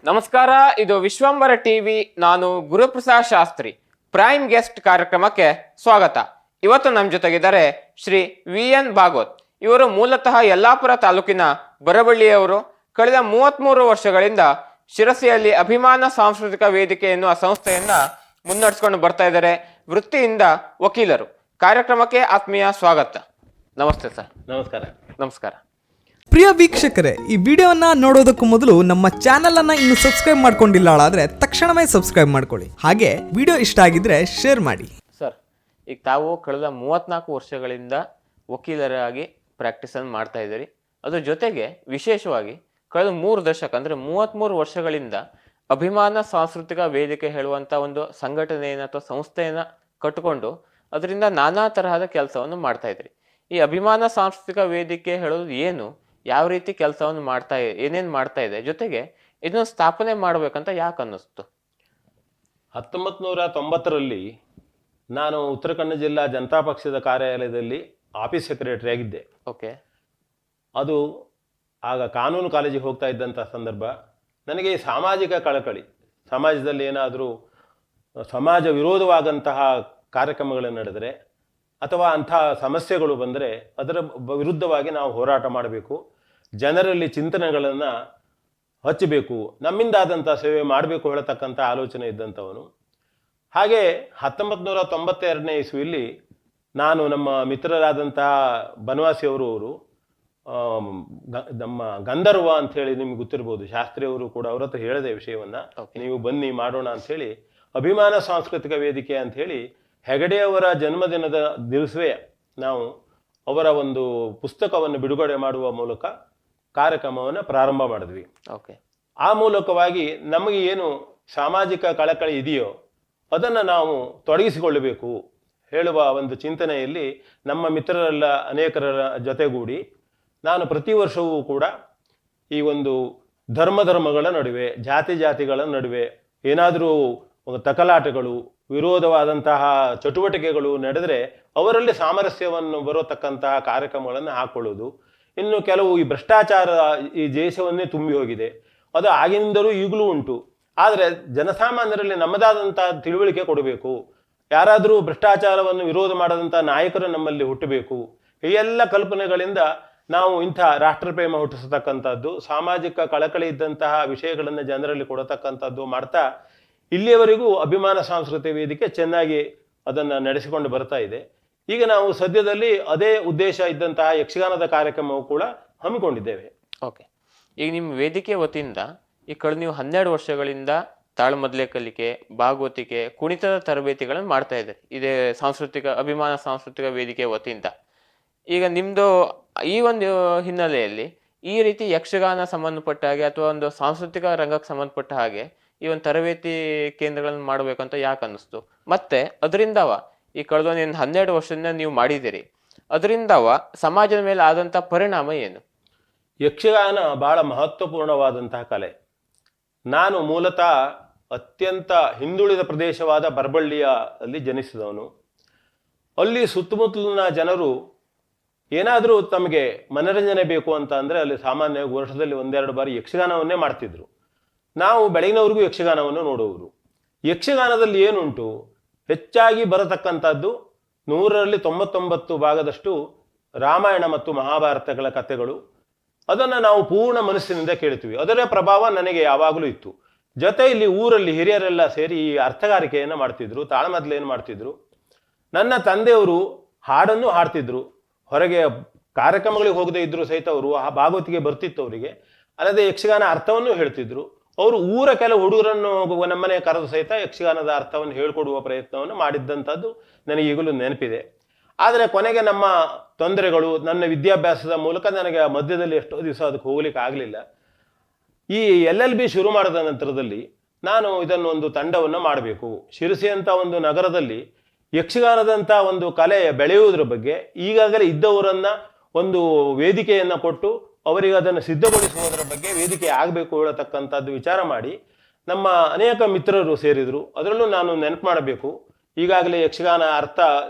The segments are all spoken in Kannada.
ನಮಸ್ಕಾರ, ಇದು ವಿಶ್ವಂಬರ ಟಿವಿ. ನಾನು ಗುರುಪ್ರಸಾದ್ ಶಾಸ್ತ್ರಿ. ಪ್ರೈಮ್ ಗೆಸ್ಟ್ ಕಾರ್ಯಕ್ರಮಕ್ಕೆ ಸ್ವಾಗತ. ಇವತ್ತು ನಮ್ಮ ಜೊತೆಗಿದ್ದಾರೆ ಶ್ರೀ VN ಭಾಗವತ್. ಇವರು ಮೂಲತಃ ಯಲ್ಲಾಪುರ ತಾಲೂಕಿನ ಬರವಳ್ಳಿಯವರು. ಕಳೆದ 33 ವರ್ಷಗಳಿಂದ ಶಿರಸಿಯಲ್ಲಿ ಅಭಿಮಾನ ಸಾಂಸ್ಕೃತಿಕ ವೇದಿಕೆ ಎನ್ನುವ ಸಂಸ್ಥೆಯನ್ನ ಮುನ್ನಡೆಸ್ಕೊಂಡು ಬರ್ತಾ ಇದ್ದಾರೆ. ವೃತ್ತಿಯಿಂದ ವಕೀಲರು. ಕಾರ್ಯಕ್ರಮಕ್ಕೆ ಆತ್ಮೀಯ ಸ್ವಾಗತ. ನಮಸ್ತೆ ಸರ್. ನಮಸ್ಕಾರ. ನಮಸ್ಕಾರ. ಪ್ರಿಯ ವೀಕ್ಷಕರೇ, ಈ ವಿಡಿಯೋನ ನೋಡೋದಕ್ಕೂ ಮೊದಲು ನಮ್ಮ ಚಾನೆಲ್ ಅನ್ನ ಇನ್ನು ಸಬ್ಸ್ಕ್ರೈಬ್ ಮಾಡ್ಕೊಂಡಿಲ್ಲ ಆದ್ರೆ ತಕ್ಷಣವೇ ಸಬ್ಸ್ಕ್ರೈಬ್ ಮಾಡ್ಕೊಳ್ಳಿ. ಹಾಗೆ ವಿಡಿಯೋ ಇಷ್ಟ ಆಗಿದ್ರೆ ಶೇರ್ ಮಾಡಿ. ಸರ್, ಈಗ ತಾವು ಕಳೆದ 34 ವರ್ಷಗಳಿಂದ ವಕೀಲರಾಗಿ ಪ್ರಾಕ್ಟೀಸನ್ನು ಮಾಡ್ತಾ ಇದ್ದೀರಿ. ಅದ್ರ ಜೊತೆಗೆ ವಿಶೇಷವಾಗಿ ಕಳೆದ 3 ದಶಕ ಅಂದರೆ 33 ವರ್ಷಗಳಿಂದ ಅಭಿಮಾನ ಸಾಂಸ್ಕೃತಿಕ ವೇದಿಕೆ ಹೇಳುವಂಥ ಒಂದು ಸಂಘಟನೆಯನ್ನು ಅಥವಾ ಸಂಸ್ಥೆಯನ್ನು ಕಟ್ಟಿಕೊಂಡು ಅದರಿಂದ ನಾನಾ ತರಹದ ಕೆಲಸವನ್ನು ಮಾಡ್ತಾ ಇದ್ರಿ. ಈ ಅಭಿಮಾನ ಸಾಂಸ್ಕೃತಿಕ ವೇದಿಕೆ ಹೇಳೋದು ಏನು, ಯಾವ ರೀತಿ ಕೆಲಸವನ್ನು ಏನೇನು ಮಾಡ್ತಾ ಇದೆ, ಜೊತೆಗೆ ಇದನ್ನು ಸ್ಥಾಪನೆ ಮಾಡಬೇಕಂತ ಯಾಕೆ ಅನ್ನಿಸ್ತು? 1990ರಲ್ಲಿ ನಾನು ಉತ್ತರ ಕನ್ನಡ ಜಿಲ್ಲಾ ಜನತಾ ಪಕ್ಷದ ಕಾರ್ಯಾಲಯದಲ್ಲಿ ಆಫೀಸ್ ಸೆಕ್ರೆಟರಿ ಆಗಿದ್ದೆ. ಓಕೆ. ಅದು ಆಗ ಕಾನೂನು ಕಾಲೇಜಿಗೆ ಹೋಗ್ತಾ ಇದ್ದಂಥ ಸಂದರ್ಭ. ನನಗೆ ಸಾಮಾಜಿಕ ಕಳಕಳಿ, ಸಮಾಜದಲ್ಲಿ ಏನಾದರೂ ಸಮಾಜ ವಿರೋಧವಾದಂತಹ ಕಾರ್ಯಕ್ರಮಗಳನ್ನು ನಡೆದರೆ ಅಥವಾ ಅಂಥ ಸಮಸ್ಯೆಗಳು ಬಂದರೆ ಅದರ ವಿರುದ್ಧವಾಗಿ ನಾವು ಹೋರಾಟ ಮಾಡಬೇಕು, ಜನರಲ್ಲಿ ಚಿಂತನೆಗಳನ್ನು ಹಚ್ಚಬೇಕು, ನಮ್ಮಿಂದಾದಂಥ ಸೇವೆ ಮಾಡಬೇಕು ಹೇಳತಕ್ಕಂಥ ಆಲೋಚನೆ ಇದ್ದಂಥವನು. ಹಾಗೆ 1992ನೇ ಇಸ್ವಿಯಲ್ಲಿ ನಾನು ನಮ್ಮ ಮಿತ್ರರಾದಂತಹ ಬನವಾಸಿಯವರು ನಮ್ಮ ಗಂಧರ್ವ ಅಂಥೇಳಿ ನಿಮ್ಗೆ ಗೊತ್ತಿರ್ಬೋದು, ಶಾಸ್ತ್ರಿಯವರು ಕೂಡ ಅವ್ರ ಹತ್ರ ಹೇಳಿದೆ ವಿಷಯವನ್ನು, ನೀವು ಬನ್ನಿ ಮಾಡೋಣ ಅಂಥೇಳಿ ಅಭಿಮಾನ ಸಾಂಸ್ಕೃತಿಕ ವೇದಿಕೆ ಅಂಥೇಳಿ ಹೆಗಡೆಯವರ ಜನ್ಮದಿನದ ದಿವಸವೇ ನಾವು ಅವರ ಒಂದು ಪುಸ್ತಕವನ್ನು ಬಿಡುಗಡೆ ಮಾಡುವ ಮೂಲಕ ಕಾರ್ಯಕ್ರಮವನ್ನು ಪ್ರಾರಂಭ ಮಾಡಿದ್ವಿ. ಓಕೆ. ಆ ಮೂಲಕವಾಗಿ ನಮಗೆ ಏನು ಸಾಮಾಜಿಕ ಕಳಕಳಿ ಇದೆಯೋ ಅದನ್ನು ನಾವು ತೊಡಗಿಸಿಕೊಳ್ಳಬೇಕು ಹೇಳುವ ಒಂದು ಚಿಂತನೆಯಲ್ಲಿ ನಮ್ಮ ಮಿತ್ರರೆಲ್ಲ ಅನೇಕರ ಜೊತೆಗೂಡಿ ನಾನು ಪ್ರತಿ ವರ್ಷವೂ ಕೂಡ ಈ ಒಂದು ಧರ್ಮಗಳ ನಡುವೆ, ಜಾತಿಗಳ ನಡುವೆ ಏನಾದರೂ ತಕಲಾಟಗಳು, ವಿರೋಧವಾದಂತಹ ಚಟುವಟಿಕೆಗಳು ನಡೆದರೆ ಅವರಲ್ಲಿ ಸಾಮರಸ್ಯವನ್ನು ಬರತಕ್ಕಂತಹ ಕಾರ್ಯಕ್ರಮಗಳನ್ನು ಹಾಕೊಳ್ಳೋದು. ಇನ್ನು ಕೆಲವು ಈ ಭ್ರಷ್ಟಾಚಾರ ಈ ದೇಶವನ್ನೇ ತುಂಬಿ ಹೋಗಿದೆ, ಅದು ಆಗಿನಿಂದಲೂ ಈಗಲೂ ಉಂಟು. ಆದರೆ ಜನಸಾಮಾನ್ಯರಲ್ಲಿ ನಮ್ಮದಾದಂಥ ತಿಳುವಳಿಕೆ ಕೊಡಬೇಕು, ಯಾರಾದರೂ ಭ್ರಷ್ಟಾಚಾರವನ್ನು ವಿರೋಧ ಮಾಡದಂಥ ನಾಯಕರು ನಮ್ಮಲ್ಲಿ ಹುಟ್ಟಬೇಕು. ಈ ಎಲ್ಲ ಕಲ್ಪನೆಗಳಿಂದ ನಾವು ಇಂಥ ರಾಷ್ಟ್ರಪ್ರೇಮ ಹುಟ್ಟಿಸತಕ್ಕಂಥದ್ದು, ಸಾಮಾಜಿಕ ಕಳಕಳಿ ಇದ್ದಂತಹ ವಿಷಯಗಳನ್ನು ಜನರಲ್ಲಿ ಕೊಡತಕ್ಕಂಥದ್ದು ಮಾಡ್ತಾ ಇಲ್ಲಿಯವರೆಗೂ ಅಭಿಮಾನ ಸಾಂಸ್ಕೃತಿಕ ವೇದಿಕೆ ಚೆನ್ನಾಗಿ ಅದನ್ನು ನಡೆಸಿಕೊಂಡು ಬರ್ತಾ ಇದೆ. ಈಗ ನಾವು ಸದ್ಯದಲ್ಲಿ ಅದೇ ಉದ್ದೇಶ ಇದ್ದಂತಹ ಯಕ್ಷಗಾನದ ಕಾರ್ಯಕ್ರಮವು ಕೂಡ ಹಮ್ಮಿಕೊಂಡಿದ್ದೇವೆ. ಓಕೆ. ಈಗ ನಿಮ್ಮ ವೇದಿಕೆ ವತಿಯಿಂದ ಈ ಕಳೆದ ನೀವು 12 ವರ್ಷಗಳಿಂದ ತಾಳ್ಮದ್ಲೆ ಕಲಿಕೆ, ಭಾಗವತಿಕೆ, ಕುಣಿತದ ತರಬೇತಿಗಳನ್ನು ಮಾಡ್ತಾ ಇದ್ದಾರೆ ಇದೇ ಅಭಿಮಾನ ಸಾಂಸ್ಕೃತಿಕ ವೇದಿಕೆ ವತಿಯಿಂದ. ಈಗ ನಿಮ್ಮದು ಈ ಒಂದು ಹಿನ್ನೆಲೆಯಲ್ಲಿ ಈ ರೀತಿ ಯಕ್ಷಗಾನ ಸಂಬಂಧಪಟ್ಟ ಹಾಗೆ ಅಥವಾ ಒಂದು ಸಾಂಸ್ಕೃತಿಕ ರಂಗಕ್ಕೆ ಸಂಬಂಧಪಟ್ಟ ಹಾಗೆ ಈ ಒಂದು ತರಬೇತಿ ಕೇಂದ್ರಗಳನ್ನು ಮಾಡಬೇಕಂತ ಯಾಕೆ ಅನ್ನಿಸ್ತು? ಮತ್ತೆ ಅದರಿಂದವ ಈ ಕಳೆದ 12 ವರ್ಷದಿಂದ ನೀವು ಮಾಡಿದ್ದೀರಿ, ಅದರಿಂದವ ಸಮಾಜದ ಮೇಲೆ ಆದಂಥ ಪರಿಣಾಮ ಏನು? ಯಕ್ಷಗಾನ ಬಹಳ ಮಹತ್ವಪೂರ್ಣವಾದಂತಹ ಕಲೆ. ನಾನು ಮೂಲತಃ ಅತ್ಯಂತ ಹಿಂದುಳಿದ ಪ್ರದೇಶವಾದ ಬರಬಳ್ಳಿಯ ಅಲ್ಲಿ ಜನಿಸಿದವನು. ಅಲ್ಲಿ ಸುತ್ತಮುತ್ತಲಿನ ಜನರು ಏನಾದರೂ ತಮಗೆ ಮನರಂಜನೆ ಬೇಕು ಅಂತ ಅಂದರೆ ಅಲ್ಲಿ ಸಾಮಾನ್ಯವಾಗಿ ವರ್ಷದಲ್ಲಿ 1-2 ಬಾರಿ ಯಕ್ಷಗಾನವನ್ನೇ ಮಾಡ್ತಿದ್ರು. ನಾವು ಬೆಳಗಿನವರೆಗೂ ಯಕ್ಷಗಾನವನ್ನು ನೋಡುವರು. ಯಕ್ಷಗಾನದಲ್ಲಿ ಏನುಂಟು, ಹೆಚ್ಚಾಗಿ ಬರತಕ್ಕಂಥದ್ದು 100ರಲ್ಲಿ 99 ಭಾಗದಷ್ಟು ರಾಮಾಯಣ ಮತ್ತು ಮಹಾಭಾರತಗಳ ಕಥೆಗಳು. ಅದನ್ನು ನಾವು ಪೂರ್ಣ ಮನಸ್ಸಿನಿಂದ ಕೇಳ್ತೀವಿ. ಅದರ ಪ್ರಭಾವ ನನಗೆ ಯಾವಾಗಲೂ ಇತ್ತು. ಜೊತೆ ಇಲ್ಲಿ ಊರಲ್ಲಿ ಹಿರಿಯರೆಲ್ಲ ಸೇರಿ ಈ ಅರ್ಥಗಾರಿಕೆಯನ್ನು ಮಾಡ್ತಿದ್ರು, ತಾಳಮದ್ಲೆಯನ್ನು ಮಾಡ್ತಿದ್ರು. ನನ್ನ ತಂದೆಯವರು ಹಾಡನ್ನು ಹಾಡ್ತಿದ್ರು. ಹೊರಗೆ ಕಾರ್ಯಕ್ರಮಗಳಿಗೆ ಹೋಗದೆ ಇದ್ರು ಸಹಿತ ಅವರು ಆ ಭಾಗವತಿಗೆ ಬರ್ತಿತ್ತು ಅವರಿಗೆ. ಅಲ್ಲದೆ ಯಕ್ಷಗಾನ ಅರ್ಥವನ್ನು ಹೇಳ್ತಿದ್ರು. ಅವರು ಊರ ಕೆಲವು ಹುಡುಗರನ್ನು ನಮ್ಮನೆ ಕರೆದು ಸಹಿತ ಯಕ್ಷಗಾನದ ಅರ್ಥವನ್ನು ಹೇಳ್ಕೊಡುವ ಪ್ರಯತ್ನವನ್ನು ಮಾಡಿದ್ದಂಥದ್ದು ನನಗೆ ಈಗಲೂ ನೆನಪಿದೆ. ಆದರೆ ಕೊನೆಗೆ ನಮ್ಮ ತೊಂದರೆಗಳು, ನನ್ನ ವಿದ್ಯಾಭ್ಯಾಸದ ಮೂಲಕ ನನಗೆ ಮಧ್ಯದಲ್ಲಿ ಎಷ್ಟೋ ದಿವಸ ಅದಕ್ಕೆ ಹೋಗ್ಲಿಕ್ಕೆ ಆಗಲಿಲ್ಲ. ಈ LLB ಶುರು ಮಾಡಿದ ನಂತರದಲ್ಲಿ ನಾನು ಇದನ್ನು ಒಂದು ತಂಡವನ್ನು ಮಾಡಬೇಕು, ಶಿರಸಿ ಅಂತ ಒಂದು ನಗರದಲ್ಲಿ ಯಕ್ಷಗಾನದಂಥ ಒಂದು ಕಲೆ ಬೆಳೆಯುವುದರ ಬಗ್ಗೆ ಈಗಾಗಲೇ ಇದ್ದವರನ್ನು ಒಂದು ವೇದಿಕೆಯನ್ನು ಕೊಟ್ಟು ಅವರಿಗೆ ಅದನ್ನು ಸಿದ್ಧಗೊಳಿಸುವುದರ ಬಗ್ಗೆ ವೇದಿಕೆ ಆಗಬೇಕು ಹೇಳತಕ್ಕಂಥದ್ದು ವಿಚಾರ ಮಾಡಿ ನಮ್ಮ ಅನೇಕ ಮಿತ್ರರು ಸೇರಿದರು. ಅದರಲ್ಲೂ ನಾನು ನೆನಪು ಮಾಡಬೇಕು, ಈಗಾಗಲೇ ಯಕ್ಷಗಾನ ಅರ್ಥ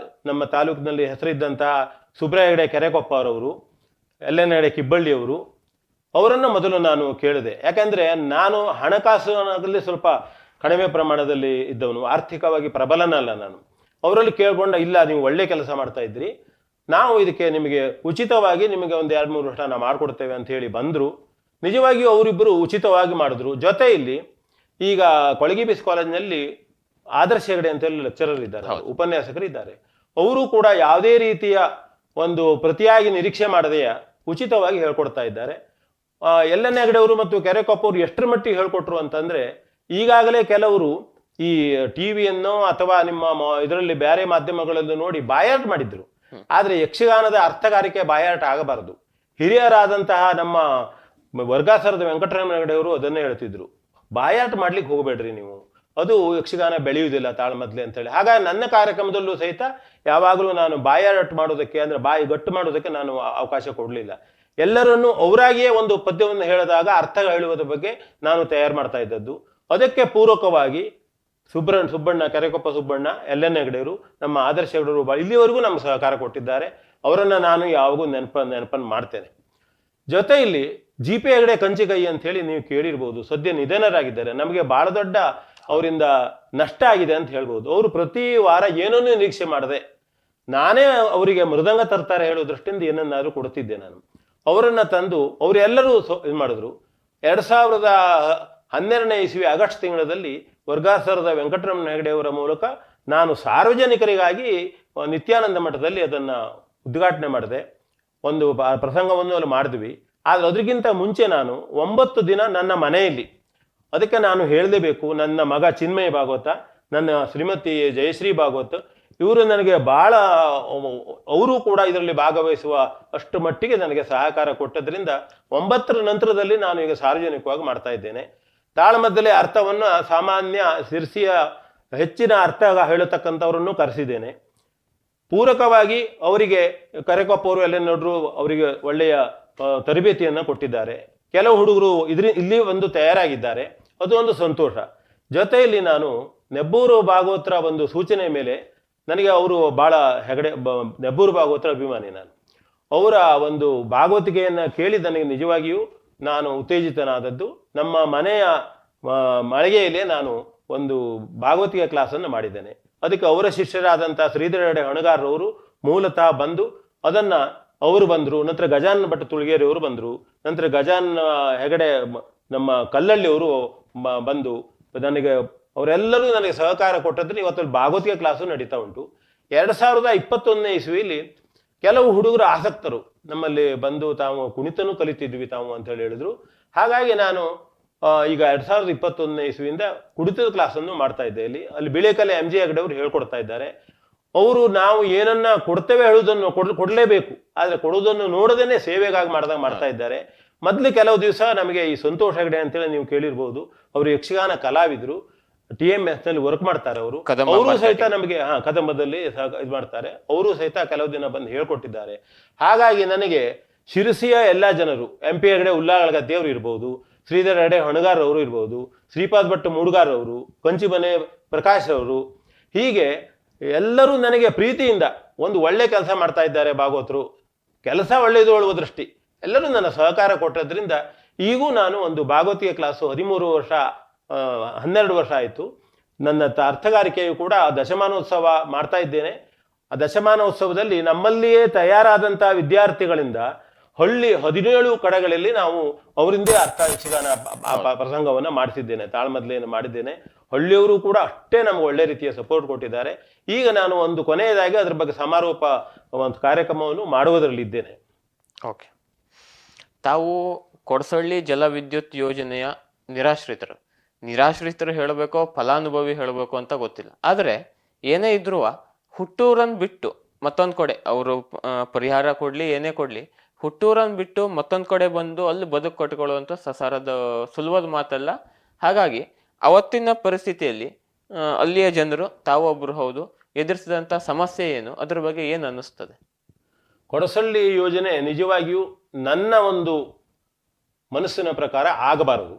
ನಮ್ಮ ತಾಲೂಕಿನಲ್ಲಿ ಹೆಸರಿದ್ದಂತಹ ಸುಬ್ರಾಯ ಹೆಗಡೆ ಕೆರೆಕೊಪ್ಪ ಅವರವರು, ಎಲ್ಲನ ಹೆಗಡೆ ಕಿಬ್ಬಳ್ಳಿಯವರು, ಅವರನ್ನು ಮೊದಲು ನಾನು ಕೇಳಿದೆ. ಯಾಕೆಂದರೆ ನಾನು ಹಣಕಾಸಿನಲ್ಲಿ ಸ್ವಲ್ಪ ಕಡಿಮೆ ಪ್ರಮಾಣದಲ್ಲಿ ಇದ್ದವನು, ಆರ್ಥಿಕವಾಗಿ ಪ್ರಬಲನಲ್ಲ ನಾನು. ಅವರಲ್ಲಿ ಕೇಳ್ಕೊಂಡ, ಇಲ್ಲ ನೀವು ಒಳ್ಳೆ ಕೆಲಸ ಮಾಡ್ತಾ ಇದ್ರಿ, ನಾವು ಇದಕ್ಕೆ ನಿಮಗೆ ಉಚಿತವಾಗಿ ನಿಮಗೆ ಒಂದು 2-3 ವರ್ಷ ನಾವು ಮಾಡಿಕೊಡ್ತೇವೆ ಅಂತ ಹೇಳಿ ಬಂದರು. ನಿಜವಾಗಿಯೂ ಅವರಿಬ್ಬರು ಉಚಿತವಾಗಿ ಮಾಡಿದ್ರು. ಜೊತೆಯಲ್ಲಿ ಈಗ ಕೊಳಗಿಬಿಸ್ ಕಾಲೇಜಿನಲ್ಲಿ ಆದರ್ಶ ಹೆಗಡೆ ಅಂತ ಹೇಳಿ ಲೆಕ್ಚರರ್ ಇದ್ದಾರೆ, ಉಪನ್ಯಾಸಕರು ಇದ್ದಾರೆ. ಅವರು ಕೂಡ ಯಾವುದೇ ರೀತಿಯ ಒಂದು ಪ್ರತಿಯಾಗಿ ನಿರೀಕ್ಷೆ ಮಾಡದೆಯ ಉಚಿತವಾಗಿ ಹೇಳ್ಕೊಡ್ತಾ ಇದ್ದಾರೆ. ಎಲ್ ಎನ್ ಹೆಗಡೆ ಅವರು ಮತ್ತು ಕೆರೆಕೊಪ್ಪ ಅವರು ಎಷ್ಟರ ಮಟ್ಟಿಗೆ ಹೇಳ್ಕೊಟ್ರು ಅಂತಂದ್ರೆ, ಈಗಾಗಲೇ ಕೆಲವರು ಈ ಟಿವಿಯನ್ನು ಅಥವಾ ನಿಮ್ಮ ಇದರಲ್ಲಿ ಬೇರೆ ಮಾಧ್ಯಮಗಳಲ್ಲಿ ನೋಡಿ ಬಾಯಾಟ ಮಾಡಿದ್ರು. ಆದ್ರೆ ಯಕ್ಷಗಾನದ ಅರ್ಥಗಾರಿಕೆ ಬಾಯಾಟ ಆಗಬಾರದು. ಹಿರಿಯರಾದಂತಹ ನಮ್ಮ ವರ್ಗಾಸರದ ವೆಂಕಟರಮಣ ಹೆಗಡೆ ಅವರು ಅದನ್ನೇ ಹೇಳ್ತಿದ್ರು, ಬಾಯಾಟ ಮಾಡ್ಲಿಕ್ಕೆ ಹೋಗಬೇಡ್ರಿ ನೀವು, ಅದು ಯಕ್ಷಗಾನ ಬೆಳೆಯುವುದಿಲ್ಲ ತಾಳ್ಮದ್ಲೆ ಅಂತೇಳಿ. ಹಾಗಾಗಿ ನನ್ನ ಕಾರ್ಯಕ್ರಮದಲ್ಲೂ ಸಹಿತ ಯಾವಾಗಲೂ ನಾನು ಬಾಯಾಟ ಮಾಡೋದಕ್ಕೆ, ಅಂದ್ರೆ ಬಾಯಿ ಗಟ್ಟು ಮಾಡೋದಕ್ಕೆ ನಾನು ಅವಕಾಶ ಕೊಡಲಿಲ್ಲ. ಎಲ್ಲರನ್ನೂ ಅವರಾಗಿಯೇ ಒಂದು ಪದ್ಯವನ್ನು ಹೇಳಿದಾಗ ಅರ್ಥ ಹೇಳುವುದರ ಬಗ್ಗೆ ನಾನು ತಯಾರು ಮಾಡ್ತಾ ಇದ್ದದ್ದು. ಅದಕ್ಕೆ ಪೂರಕವಾಗಿ ಸುಬ್ಬಣ್ಣ, ಕೆರೆಕೊಪ್ಪ ಸುಬ್ಬಣ್ಣ, ಎಲ್ ಎನ್ ಹೆಗಡೆಯವರು, ನಮ್ಮ ಆದರ್ಶ ಹೆಗಡೆಯವರು ಇಲ್ಲಿವರೆಗೂ ನಮ್ಮ ಸಹಕಾರ ಕೊಟ್ಟಿದ್ದಾರೆ. ಅವರನ್ನು ನಾನು ಯಾವಾಗೂ ನೆನಪನ್ನು ಮಾಡ್ತೇನೆ. ಜೊತೆಯಲ್ಲಿ ಜಿ ಪಿ ಹೆಗಡೆ ಕಂಚಿಕೈ ಅಂತ ಹೇಳಿ ನೀವು ಕೇಳಿರ್ಬೋದು, ಸದ್ಯ ನಿಧನರಾಗಿದ್ದಾರೆ. ನಮಗೆ ಬಹಳ ದೊಡ್ಡ ಅವರಿಂದ ನಷ್ಟ ಆಗಿದೆ ಅಂತ ಹೇಳ್ಬೋದು. ಅವರು ಪ್ರತಿ ವಾರ ಏನನ್ನೂ ನಿರೀಕ್ಷೆ ಮಾಡದೆ ನಾನೇ ಅವರಿಗೆ ಮೃದಂಗ ತರ್ತಾರೆ ಹೇಳೋ ದೃಷ್ಟಿಯಿಂದ ಏನನ್ನಾದ್ರೂ ಕೊಡ್ತಿದ್ದೆ ನಾನು. ಅವರನ್ನ ತಂದು ಅವರೆಲ್ಲರೂ ಇದು ಮಾಡಿದ್ರು. 2012ನೇ ಇಸ್ವಿ ಆಗಸ್ಟ್ ತಿಂಗಳಲ್ಲಿ ವರ್ಗಾಸರದ ವೆಂಕಟರಮಣ ಹೆಗಡೆಯವರ ಮೂಲಕ ನಾನು ಸಾರ್ವಜನಿಕರಿಗಾಗಿ ನಿತ್ಯಾನಂದ ಮಠದಲ್ಲಿ ಅದನ್ನು ಉದ್ಘಾಟನೆ ಮಾಡಿದೆ. ಒಂದು ಪ್ರಸಂಗವನ್ನು ಅಲ್ಲಿ ಮಾಡಿದ್ವಿ. ಆದರೆ ಅದಕ್ಕಿಂತ ಮುಂಚೆ ನಾನು 9 ದಿನ ನನ್ನ ಮನೆಯಲ್ಲಿ, ಅದಕ್ಕೆ ನಾನು ಹೇಳಲೇಬೇಕು, ನನ್ನ ಮಗ ಚಿನ್ಮಯ ಭಾಗವತ, ನನ್ನ ಶ್ರೀಮತಿ ಜಯಶ್ರೀ ಭಾಗವತ್, ಇವರು ನನಗೆ ಭಾಳ, ಅವರು ಕೂಡ ಇದರಲ್ಲಿ ಭಾಗವಹಿಸುವ ಅಷ್ಟು ಮಟ್ಟಿಗೆ ನನಗೆ ಸಹಕಾರ ಕೊಟ್ಟದ್ರಿಂದ 9ರ ನಂತರದಲ್ಲಿ ನಾನು ಈಗ ಸಾರ್ವಜನಿಕವಾಗಿ ಮಾಡ್ತಾ ಇದ್ದೇನೆ. ತಾಳಮದ್ದಲೆ ಅರ್ಥವನ್ನು ಸಾಮಾನ್ಯ ಸಿರ್ಸಿಯ ಹೆಚ್ಚಿನ ಅರ್ಥ ಹೇಳತಕ್ಕಂಥವರನ್ನು ಕರೆಸಿದ್ದೇನೆ. ಪೂರಕವಾಗಿ ಅವರಿಗೆ ಕರೆಕೊಪ್ಪ ಅವರು ಎಲ್ಲ ನೋಡ್ರು ಅವರಿಗೆ ಒಳ್ಳೆಯ ತರಬೇತಿಯನ್ನು ಕೊಟ್ಟಿದ್ದಾರೆ. ಕೆಲವು ಹುಡುಗರು ಇಲ್ಲಿ ಒಂದು ತಯಾರಾಗಿದ್ದಾರೆ, ಅದು ಒಂದು ಸಂತೋಷ. ಜೊತೆಯಲ್ಲಿ ನಾನು ನೆಬ್ಬೂರು ಭಾಗವತರ ಒಂದು ಸೂಚನೆ ಮೇಲೆ, ನನಗೆ ಅವರು ಭಾಳ ನೆಬ್ಬೂರು ಭಾಗವತರ ಅಭಿಮಾನಿ ನಾನು. ಅವರ ಒಂದು ಭಾಗವತಿಕೆಯನ್ನು ಕೇಳಿ ನನಗೆ ನಿಜವಾಗಿಯೂ ನಾನು ಉತ್ತೇಜಿತನಾದದ್ದು. ನಮ್ಮ ಮನೆಯ ಮಳಿಗೆಯಲ್ಲೇ ನಾನು ಒಂದು ಭಾಗವತಿಕೆ ಕ್ಲಾಸನ್ನು ಮಾಡಿದ್ದೇನೆ. ಅದಕ್ಕೆ ಅವರ ಶಿಷ್ಯರಾದಂಥ ಶ್ರೀಧರ ಹೆಗಡೆ ಹಣಗಾರರವರು ಮೂಲತಃ ಬಂದು ಅದನ್ನು ಅವರು ಬಂದರು. ನಂತರ ಗಜಾನನ ಭಟ್ ತುಳಗೇರಿ ಅವರು ಬಂದರು. ನಂತರ ಗಜಾನ್ ಹೆಗಡೆ ನಮ್ಮ ಕಲ್ಲಳ್ಳಿ ಅವರು ಬಂದು ನನಗೆ, ಅವರೆಲ್ಲರೂ ನನಗೆ ಸಹಕಾರ ಕೊಟ್ಟದ್ರೆ ಇವತ್ತು ಭಾಗವತಿಕೆ ಕ್ಲಾಸು ನಡೀತಾ ಉಂಟು. 2021ನೇ ಇಸ್ವಿಯಲ್ಲಿ ಕೆಲವು ಹುಡುಗರು ಆಸಕ್ತರು ನಮ್ಮಲ್ಲಿ ಬಂದು ತಾವು ಕುಣಿತನೂ ಕಲಿತಿದ್ವಿ ತಾವು ಅಂತ ಹೇಳಿದ್ರು. ಹಾಗಾಗಿ ನಾನು ಈಗ 2021ನೇ ಇಸ್ವಿಯಿಂದ ಕುಣಿತದ ಕ್ಲಾಸನ್ನು ಮಾಡ್ತಾ ಇದ್ದೆ. ಅಲ್ಲಿ ಬಿಳೆಕಲೆ ಎಂ ಜಿ ಹೆಗಡೆ ಅವರು ಹೇಳ್ಕೊಡ್ತಾ ಇದ್ದಾರೆ. ಅವರು ನಾವು ಏನನ್ನ ಕೊಡ್ತೇವೆ ಹೇಳುವುದನ್ನು ಕೊಡಲೇಬೇಕು, ಆದರೆ ಕೊಡುವುದನ್ನು ನೋಡದೇನೆ ಸೇವೆಗಾಗಿ ಮಾಡ್ತಾ ಇದ್ದಾರೆ. ಮೊದಲು ಕೆಲವು ದಿವಸ ನಮಗೆ ಈ ಸಂತೋಷ್ ಹೆಗಡೆ ಅಂತೇಳಿ ನೀವು ಕೇಳಿರ್ಬೋದು, ಅವರು ಯಕ್ಷಗಾನ ಕಲಾವಿದರು, TMS ನಲ್ಲಿ ವರ್ಕ್ ಮಾಡ್ತಾರೆ. ಅವರು ಸಹಿತ ನಮಗೆ ಕದಂಬದಲ್ಲಿ ಇದು ಮಾಡ್ತಾರೆ. ಅವರು ಸಹಿತ ಕೆಲವು ದಿನ ಬಂದು ಹೇಳ್ಕೊಟ್ಟಿದ್ದಾರೆ. ಹಾಗಾಗಿ ನನಗೆ ಶಿರಸಿಯ ಎಲ್ಲ ಜನರು, MP ಹೆಗಡೆ ಉಲ್ಲಾಳ ಗದ್ದೆಯವರು ಇರ್ಬೋದು, ಶ್ರೀಧರ ಹೆಗಡೆ ಹಣಗಾರವರು ಇರ್ಬೋದು, ಶ್ರೀಪಾದ್ ಭಟ್ ಮೂಡ್ಗಾರವರು, ಕಂಚಿಮನೆ ಪ್ರಕಾಶ್ ಅವರು, ಹೀಗೆ ಎಲ್ಲರೂ ನನಗೆ ಪ್ರೀತಿಯಿಂದ ಒಂದು ಒಳ್ಳೆ ಕೆಲಸ ಮಾಡ್ತಾ ಇದ್ದಾರೆ ಭಾಗವತರು, ಕೆಲಸ ಒಳ್ಳೆಯದು ಹೇಳುವ ದೃಷ್ಟಿ ಎಲ್ಲರೂ ನನ್ನ ಸಹಕಾರ ಕೊಟ್ಟದ್ರಿಂದ ಈಗೂ ನಾನು ಒಂದು ಭಾಗವತಿಕೆ ಕ್ಲಾಸು 12 ವರ್ಷ ಆಯಿತು. ನನ್ನ ಅರ್ಥಗಾರಿಕೆಯು ಕೂಡ ದಶಮಾನೋತ್ಸವ ಮಾಡ್ತಾ ಇದ್ದೇನೆ. ಆ ದಶಮಾನೋತ್ಸವದಲ್ಲಿ ನಮ್ಮಲ್ಲಿಯೇ ತಯಾರಾದಂಥ ವಿದ್ಯಾರ್ಥಿಗಳಿಂದ 17 ಕಡೆಗಳಲ್ಲಿ ನಾವು ಅವರಿಂದೇ ಅರ್ಥ ಯಕ್ಷಗಾನ ಪ್ರಸಂಗವನ್ನು ಮಾಡಿಸಿದ್ದೇನೆ, ತಾಳ್ಮದ್ಲೆಯನ್ನು ಮಾಡಿದ್ದೇನೆ. ಹಳ್ಳಿಯವರು ಕೂಡ ಅಷ್ಟೇ ನಮ್ಗೆ ಒಳ್ಳೆ ರೀತಿಯ ಸಪೋರ್ಟ್ ಕೊಟ್ಟಿದ್ದಾರೆ. ಈಗ ನಾನು ಒಂದು ಕೊನೆಯದಾಗಿ ಅದ್ರ ಬಗ್ಗೆ ಸಮಾರೋಪ ಒಂದು ಕಾರ್ಯಕ್ರಮವನ್ನು ಮಾಡುವುದರಲ್ಲಿದ್ದೇನೆ. ಓಕೆ, ತಾವು ಕೊಡಸಳ್ಳಿ ಜಲವಿದ್ಯುತ್ ಯೋಜನೆಯ ನಿರಾಶ್ರಿತರು ಹೇಳಬೇಕೋ ಫಲಾನುಭವಿ ಹೇಳಬೇಕು ಅಂತ ಗೊತ್ತಿಲ್ಲ. ಆದರೆ ಏನೇ ಇದ್ರೂ ಹುಟ್ಟೂರನ್ನು ಬಿಟ್ಟು ಮತ್ತೊಂದು ಕಡೆ ಅವರು ಪರಿಹಾರ ಕೊಡ್ಲಿ ಏನೇ ಕೊಡ್ಲಿ, ಹುಟ್ಟೂರನ್ನು ಬಿಟ್ಟು ಮತ್ತೊಂದು ಕಡೆ ಬಂದು ಅಲ್ಲಿ ಬದುಕು ಕಟ್ಕೊಳ್ಳುವಂಥ ಸಸಾರದ ಸುಲಭದ ಮಾತಲ್ಲ. ಹಾಗಾಗಿ ಅವತ್ತಿನ ಪರಿಸ್ಥಿತಿಯಲ್ಲಿ ಅಲ್ಲಿಯ ಜನರು, ತಾವೊಬ್ಬರು ಹೌದು, ಎದುರಿಸಿದಂಥ ಸಮಸ್ಯೆ ಏನು, ಅದ್ರ ಬಗ್ಗೆ ಏನು ಅನ್ನಿಸ್ತದೆ? ಕೊಡಸಳ್ಳಿ ಯೋಜನೆ ನಿಜವಾಗಿಯೂ ನನ್ನ ಒಂದು ಮನಸ್ಸಿನ ಪ್ರಕಾರ ಆಗಬಾರದು.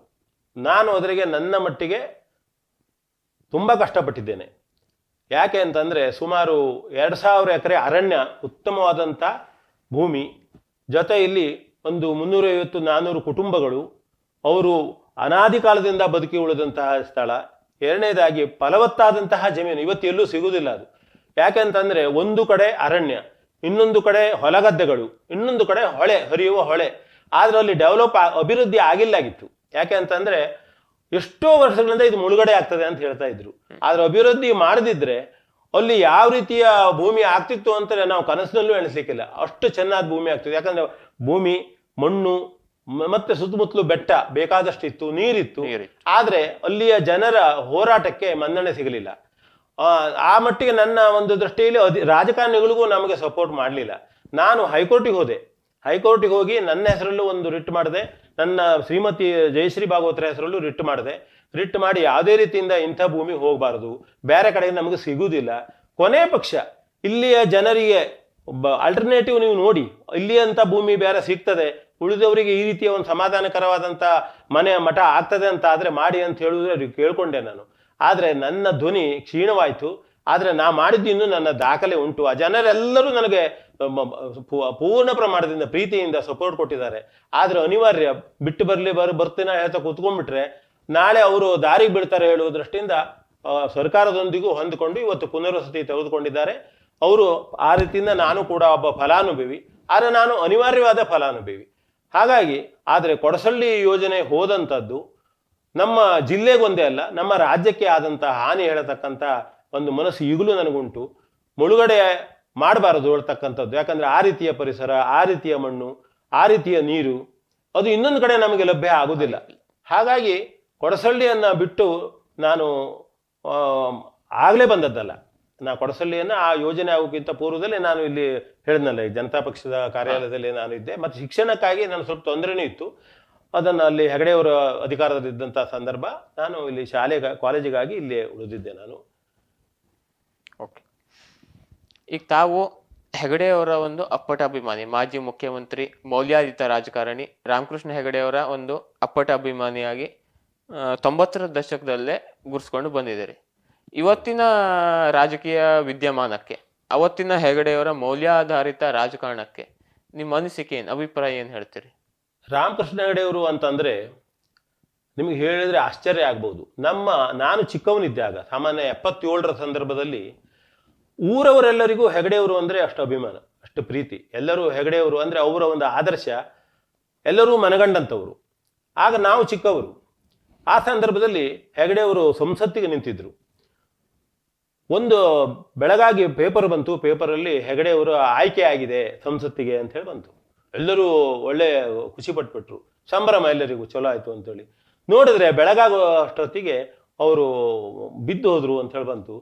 ನಾನು ಅದರಿಗೆ ನನ್ನ ಮಟ್ಟಿಗೆ ತುಂಬ ಕಷ್ಟಪಟ್ಟಿದ್ದೇನೆ. ಯಾಕೆ ಅಂತಂದರೆ ಸುಮಾರು 2000 ಎಕರೆ ಅರಣ್ಯ, ಉತ್ತಮವಾದಂಥ ಭೂಮಿ, ಜೊತೆ ಇಲ್ಲಿ ಒಂದು 350-400 ಕುಟುಂಬಗಳು, ಅವರು ಅನಾದಿ ಕಾಲದಿಂದ ಬದುಕಿ ಉಳಿದಂತಹ ಸ್ಥಳ. ಎರಡನೇದಾಗಿ ಫಲವತ್ತಾದಂತಹ ಜಮೀನು, ಇವತ್ತು ಎಲ್ಲೂ ಸಿಗುವುದಿಲ್ಲ ಅದು. ಯಾಕೆಂತಂದ್ರೆ ಒಂದು ಕಡೆ ಅರಣ್ಯ, ಇನ್ನೊಂದು ಕಡೆ ಹೊಲಗದ್ದೆಗಳು, ಇನ್ನೊಂದು ಕಡೆ ಹೊಳೆ, ಹರಿಯುವ ಹೊಳೆ. ಆದ್ರೆ ಅಲ್ಲಿ ಅಭಿವೃದ್ಧಿ ಆಗಿಲ್ಲಾಗಿತ್ತು. ಯಾಕೆ ಅಂತಂದ್ರೆ ಎಷ್ಟೋ ವರ್ಷಗಳಿಂದ ಇದು ಮುಳುಗಡೆ ಆಗ್ತದೆ ಅಂತ ಹೇಳ್ತಾ ಇದ್ರು. ಆದ್ರೆ ಅಭಿವೃದ್ಧಿ ಮಾಡದಿದ್ರೆ ಅಲ್ಲಿ ಯಾವ ರೀತಿಯ ಭೂಮಿ ಆಗ್ತಿತ್ತು ಅಂತ ನಾವು ಕನಸಿನಲ್ಲೂ ಎಣಿಸ್ಲಿಕ್ಕಿಲ್ಲ. ಅಷ್ಟು ಚೆನ್ನಾದ ಭೂಮಿ ಆಗ್ತದೆ. ಯಾಕಂದ್ರೆ ಭೂಮಿ, ಮಣ್ಣು, ಮತ್ತೆ ಸುತ್ತಮುತ್ತಲು ಬೆಟ್ಟ ಬೇಕಾದಷ್ಟಿತ್ತು, ನೀರಿತ್ತು. ಆದ್ರೆ ಅಲ್ಲಿಯ ಜನರ ಹೋರಾಟಕ್ಕೆ ಮನ್ನಣೆ ಸಿಗಲಿಲ್ಲ. ಆ ಮಟ್ಟಿಗೆ ನನ್ನ ಒಂದು ದೃಷ್ಟಿಯಲ್ಲಿ ರಾಜಕಾರಣಿಗಳಿಗೂ ನಮಗೆ ಸಪೋರ್ಟ್ ಮಾಡಲಿಲ್ಲ. ನಾನು ಹೈಕೋರ್ಟಿಗೆ ಹೋಗಿ ನನ್ನ ಹೆಸರಲ್ಲೂ ಒಂದು ರಿಟ್ ಮಾಡಿದೆ, ನನ್ನ ಶ್ರೀಮತಿ ಜಯಶ್ರೀ ಭಾಗವತರ ಹೆಸರಲ್ಲೂ ರಿಟ್ ಮಾಡಿದೆ. ರಿಟ್ ಮಾಡಿ ಯಾವುದೇ ರೀತಿಯಿಂದ ಇಂಥ ಭೂಮಿ ಹೋಗಬಾರದು, ಬೇರೆ ಕಡೆ ನಮಗೆ ಸಿಗುವುದಿಲ್ಲ. ಕೊನೆ ಪಕ್ಷ ಇಲ್ಲಿಯ ಜನರಿಗೆ ಒಬ್ಬ ಆಲ್ಟರ್ನೇಟಿವ್ ನೀವು ನೋಡಿ, ಇಲ್ಲಿಯಂಥ ಭೂಮಿ ಬೇರೆ ಸಿಗ್ತದೆ, ಉಳಿದವರಿಗೆ ಈ ರೀತಿಯ ಒಂದು ಸಮಾಧಾನಕರವಾದಂಥ ಮಠ ಆಗ್ತದೆ ಅಂತ ಆದರೆ ಮಾಡಿ ಅಂತ ಹೇಳಿದ್ರೆ ಕೇಳ್ಕೊಂಡೆ ನಾನು. ಆದರೆ ನನ್ನ ಧ್ವನಿ ಕ್ಷೀಣವಾಯಿತು. ಆದರೆ ನಾ ಮಾಡಿದ್ದು ಇನ್ನೂ ನನ್ನ ದಾಖಲೆ ಉಂಟು. ಆ ಜನರೆಲ್ಲರೂ ನನಗೆ ಪೂರ್ಣ ಪ್ರಮಾಣದಿಂದ ಪ್ರೀತಿಯಿಂದ ಸಪೋರ್ಟ್ ಕೊಟ್ಟಿದ್ದಾರೆ. ಆದರೆ ಅನಿವಾರ್ಯ ಬಿಟ್ಟು ಬರ್ತೀನ ಹೇಳ್ತಾ ಕೂತ್ಕೊಂಡ್ಬಿಟ್ರೆ ನಾಳೆ ಅವರು ದಾರಿಗೆ ಬೀಳ್ತಾರೆ ಹೇಳುವ ದೃಷ್ಟಿಯಿಂದ ಸರ್ಕಾರದೊಂದಿಗೂ ಹೊಂದಿಕೊಂಡು ಇವತ್ತು ಪುನರ್ವಸತಿ ತೆಗೆದುಕೊಂಡಿದ್ದಾರೆ. ಅವರು ಆ ರೀತಿಯಿಂದ ನಾನು ಕೂಡ ಒಬ್ಬ ಫಲಾನುಭವಿ, ಆದರೆ ನಾನು ಅನಿವಾರ್ಯವಾದ ಫಲಾನುಭವಿ. ಹಾಗಾಗಿ ಆದರೆ ಕೊಡಸಳ್ಳಿ ಯೋಜನೆ ಹೋದಂಥದ್ದು ನಮ್ಮ ಜಿಲ್ಲೆಗೊಂದೇ ಅಲ್ಲ, ನಮ್ಮ ರಾಜ್ಯಕ್ಕೆ ಆದಂತಹ ಹಾನಿ ಹೇಳತಕ್ಕಂಥ ಒಂದು ಮನಸ್ಸು ಈಗಲೂ ನನಗುಂಟು. ಮುಳುಗಡೆ ಮಾಡಬಾರದು ಹೇಳ್ತಕ್ಕಂಥದ್ದು. ಯಾಕಂದ್ರೆ ಆ ರೀತಿಯ ಪರಿಸರ, ಆ ರೀತಿಯ ಮಣ್ಣು, ಆ ರೀತಿಯ ನೀರು ಅದು ಇನ್ನೊಂದು ಕಡೆ ನಮಗೆ ಲಭ್ಯ ಆಗುವುದಿಲ್ಲ. ಹಾಗಾಗಿ ಕೊಡಸಳ್ಳಿಯನ್ನ ಬಿಟ್ಟು ನಾನು ಆಗಲೇ ಬಂದದ್ದಲ್ಲ. ಕೊಡಸಳ್ಳಿಯನ್ನ ಆ ಯೋಜನೆ ಆಗೋಕ್ಕಿಂತ ಪೂರ್ವದಲ್ಲಿ ನಾನು ಇಲ್ಲಿ ಹೇಳಿದ್ನಲ್ಲ, ಈ ಜನತಾ ಪಕ್ಷದ ಕಾರ್ಯಾಲಯದಲ್ಲಿ ನಾನು ಇದ್ದೆ. ಮತ್ತು ಶಿಕ್ಷಣಕ್ಕಾಗಿ ನಾನು ಸ್ವಲ್ಪ ತೊಂದರೆನೂ ಇತ್ತು. ಅದನ್ನು ಅಲ್ಲಿ ಹೆಗಡೆಯವರ ಅಧಿಕಾರದಲ್ಲಿದ್ದಂಥ ಸಂದರ್ಭ ನಾನು ಇಲ್ಲಿ ಕಾಲೇಜಿಗಾಗಿ ಇಲ್ಲಿ ಉಳಿದಿದ್ದೆ ನಾನು. ಓಕೆ, ಈಗ ತಾವು ಹೆಗಡೆಯವರ ಒಂದು ಅಪ್ಪಟ ಅಭಿಮಾನಿ, ಮಾಜಿ ಮುಖ್ಯಮಂತ್ರಿ, ಮೌಲ್ಯಾಧಿತ ರಾಜಕಾರಣಿ ರಾಮಕೃಷ್ಣ ಹೆಗಡೆಯವರ ಒಂದು ಅಪ್ಪಟ ಅಭಿಮಾನಿಯಾಗಿ 90ರ ದಶಕದಲ್ಲೇ ಗುರ್ಸ್ಕೊಂಡು ಬಂದಿದ್ದೀರಿ. ಇವತ್ತಿನ ರಾಜಕೀಯ ವಿದ್ಯಮಾನಕ್ಕೆ, ಅವತ್ತಿನ ಹೆಗಡೆಯವರ ಮೌಲ್ಯಾಧಾರಿತ ರಾಜಕಾರಣಕ್ಕೆ ನಿಮ್ಮ ಅನಿಸಿಕೆ ಏನು, ಅಭಿಪ್ರಾಯ ಏನು ಹೇಳ್ತೀರಿ? ರಾಮಕೃಷ್ಣ ಹೆಗಡೆಯವರು ಅಂತಂದ್ರೆ ನಿಮಗೆ ಹೇಳಿದ್ರೆ ಆಶ್ಚರ್ಯ ಆಗ್ಬೋದು. ನಾನು ಚಿಕ್ಕವನಿದ್ದಾಗ ಸಾಮಾನ್ಯ 77ರ ಸಂದರ್ಭದಲ್ಲಿ ಊರವರೆಲ್ಲರಿಗೂ ಹೆಗಡೆಯವರು ಅಂದರೆ ಅಷ್ಟು ಅಭಿಮಾನ, ಅಷ್ಟು ಪ್ರೀತಿ. ಎಲ್ಲರೂ ಹೆಗಡೆಯವರು ಅಂದರೆ ಅವರ ಒಂದು ಆದರ್ಶ ಎಲ್ಲರೂ ಮನಗಂಡಂಥವ್ರು. ಆಗ ನಾವು ಚಿಕ್ಕವರು. ಆ ಸಂದರ್ಭದಲ್ಲಿ ಹೆಗಡೆಯವರು ಸಂಸತ್ತಿಗೆ ನಿಂತಿದ್ರು. ಒಂದು ಬೆಳಗಾಗಿ ಪೇಪರ್ ಬಂತು, ಪೇಪರಲ್ಲಿ ಹೆಗಡೆಯವರು ಆಯ್ಕೆ ಆಗಿದೆ ಸಂಸತ್ತಿಗೆ ಅಂತ ಹೇಳಿ ಬಂತು. ಎಲ್ಲರೂ ಒಳ್ಳೆ ಖುಷಿ ಪಟ್ಬಿಟ್ರು, ಸಂಭ್ರಮ, ಎಲ್ಲರಿಗೂ ಚಲೋ ಆಯ್ತು ಅಂತೇಳಿ. ನೋಡಿದ್ರೆ ಬೆಳಗಾಗೋ ಅಷ್ಟೊತ್ತಿಗೆ ಅವರು ಬಿದ್ದು ಹೋದ್ರು ಅಂತ ಹೇಳಿ ಬಂತು.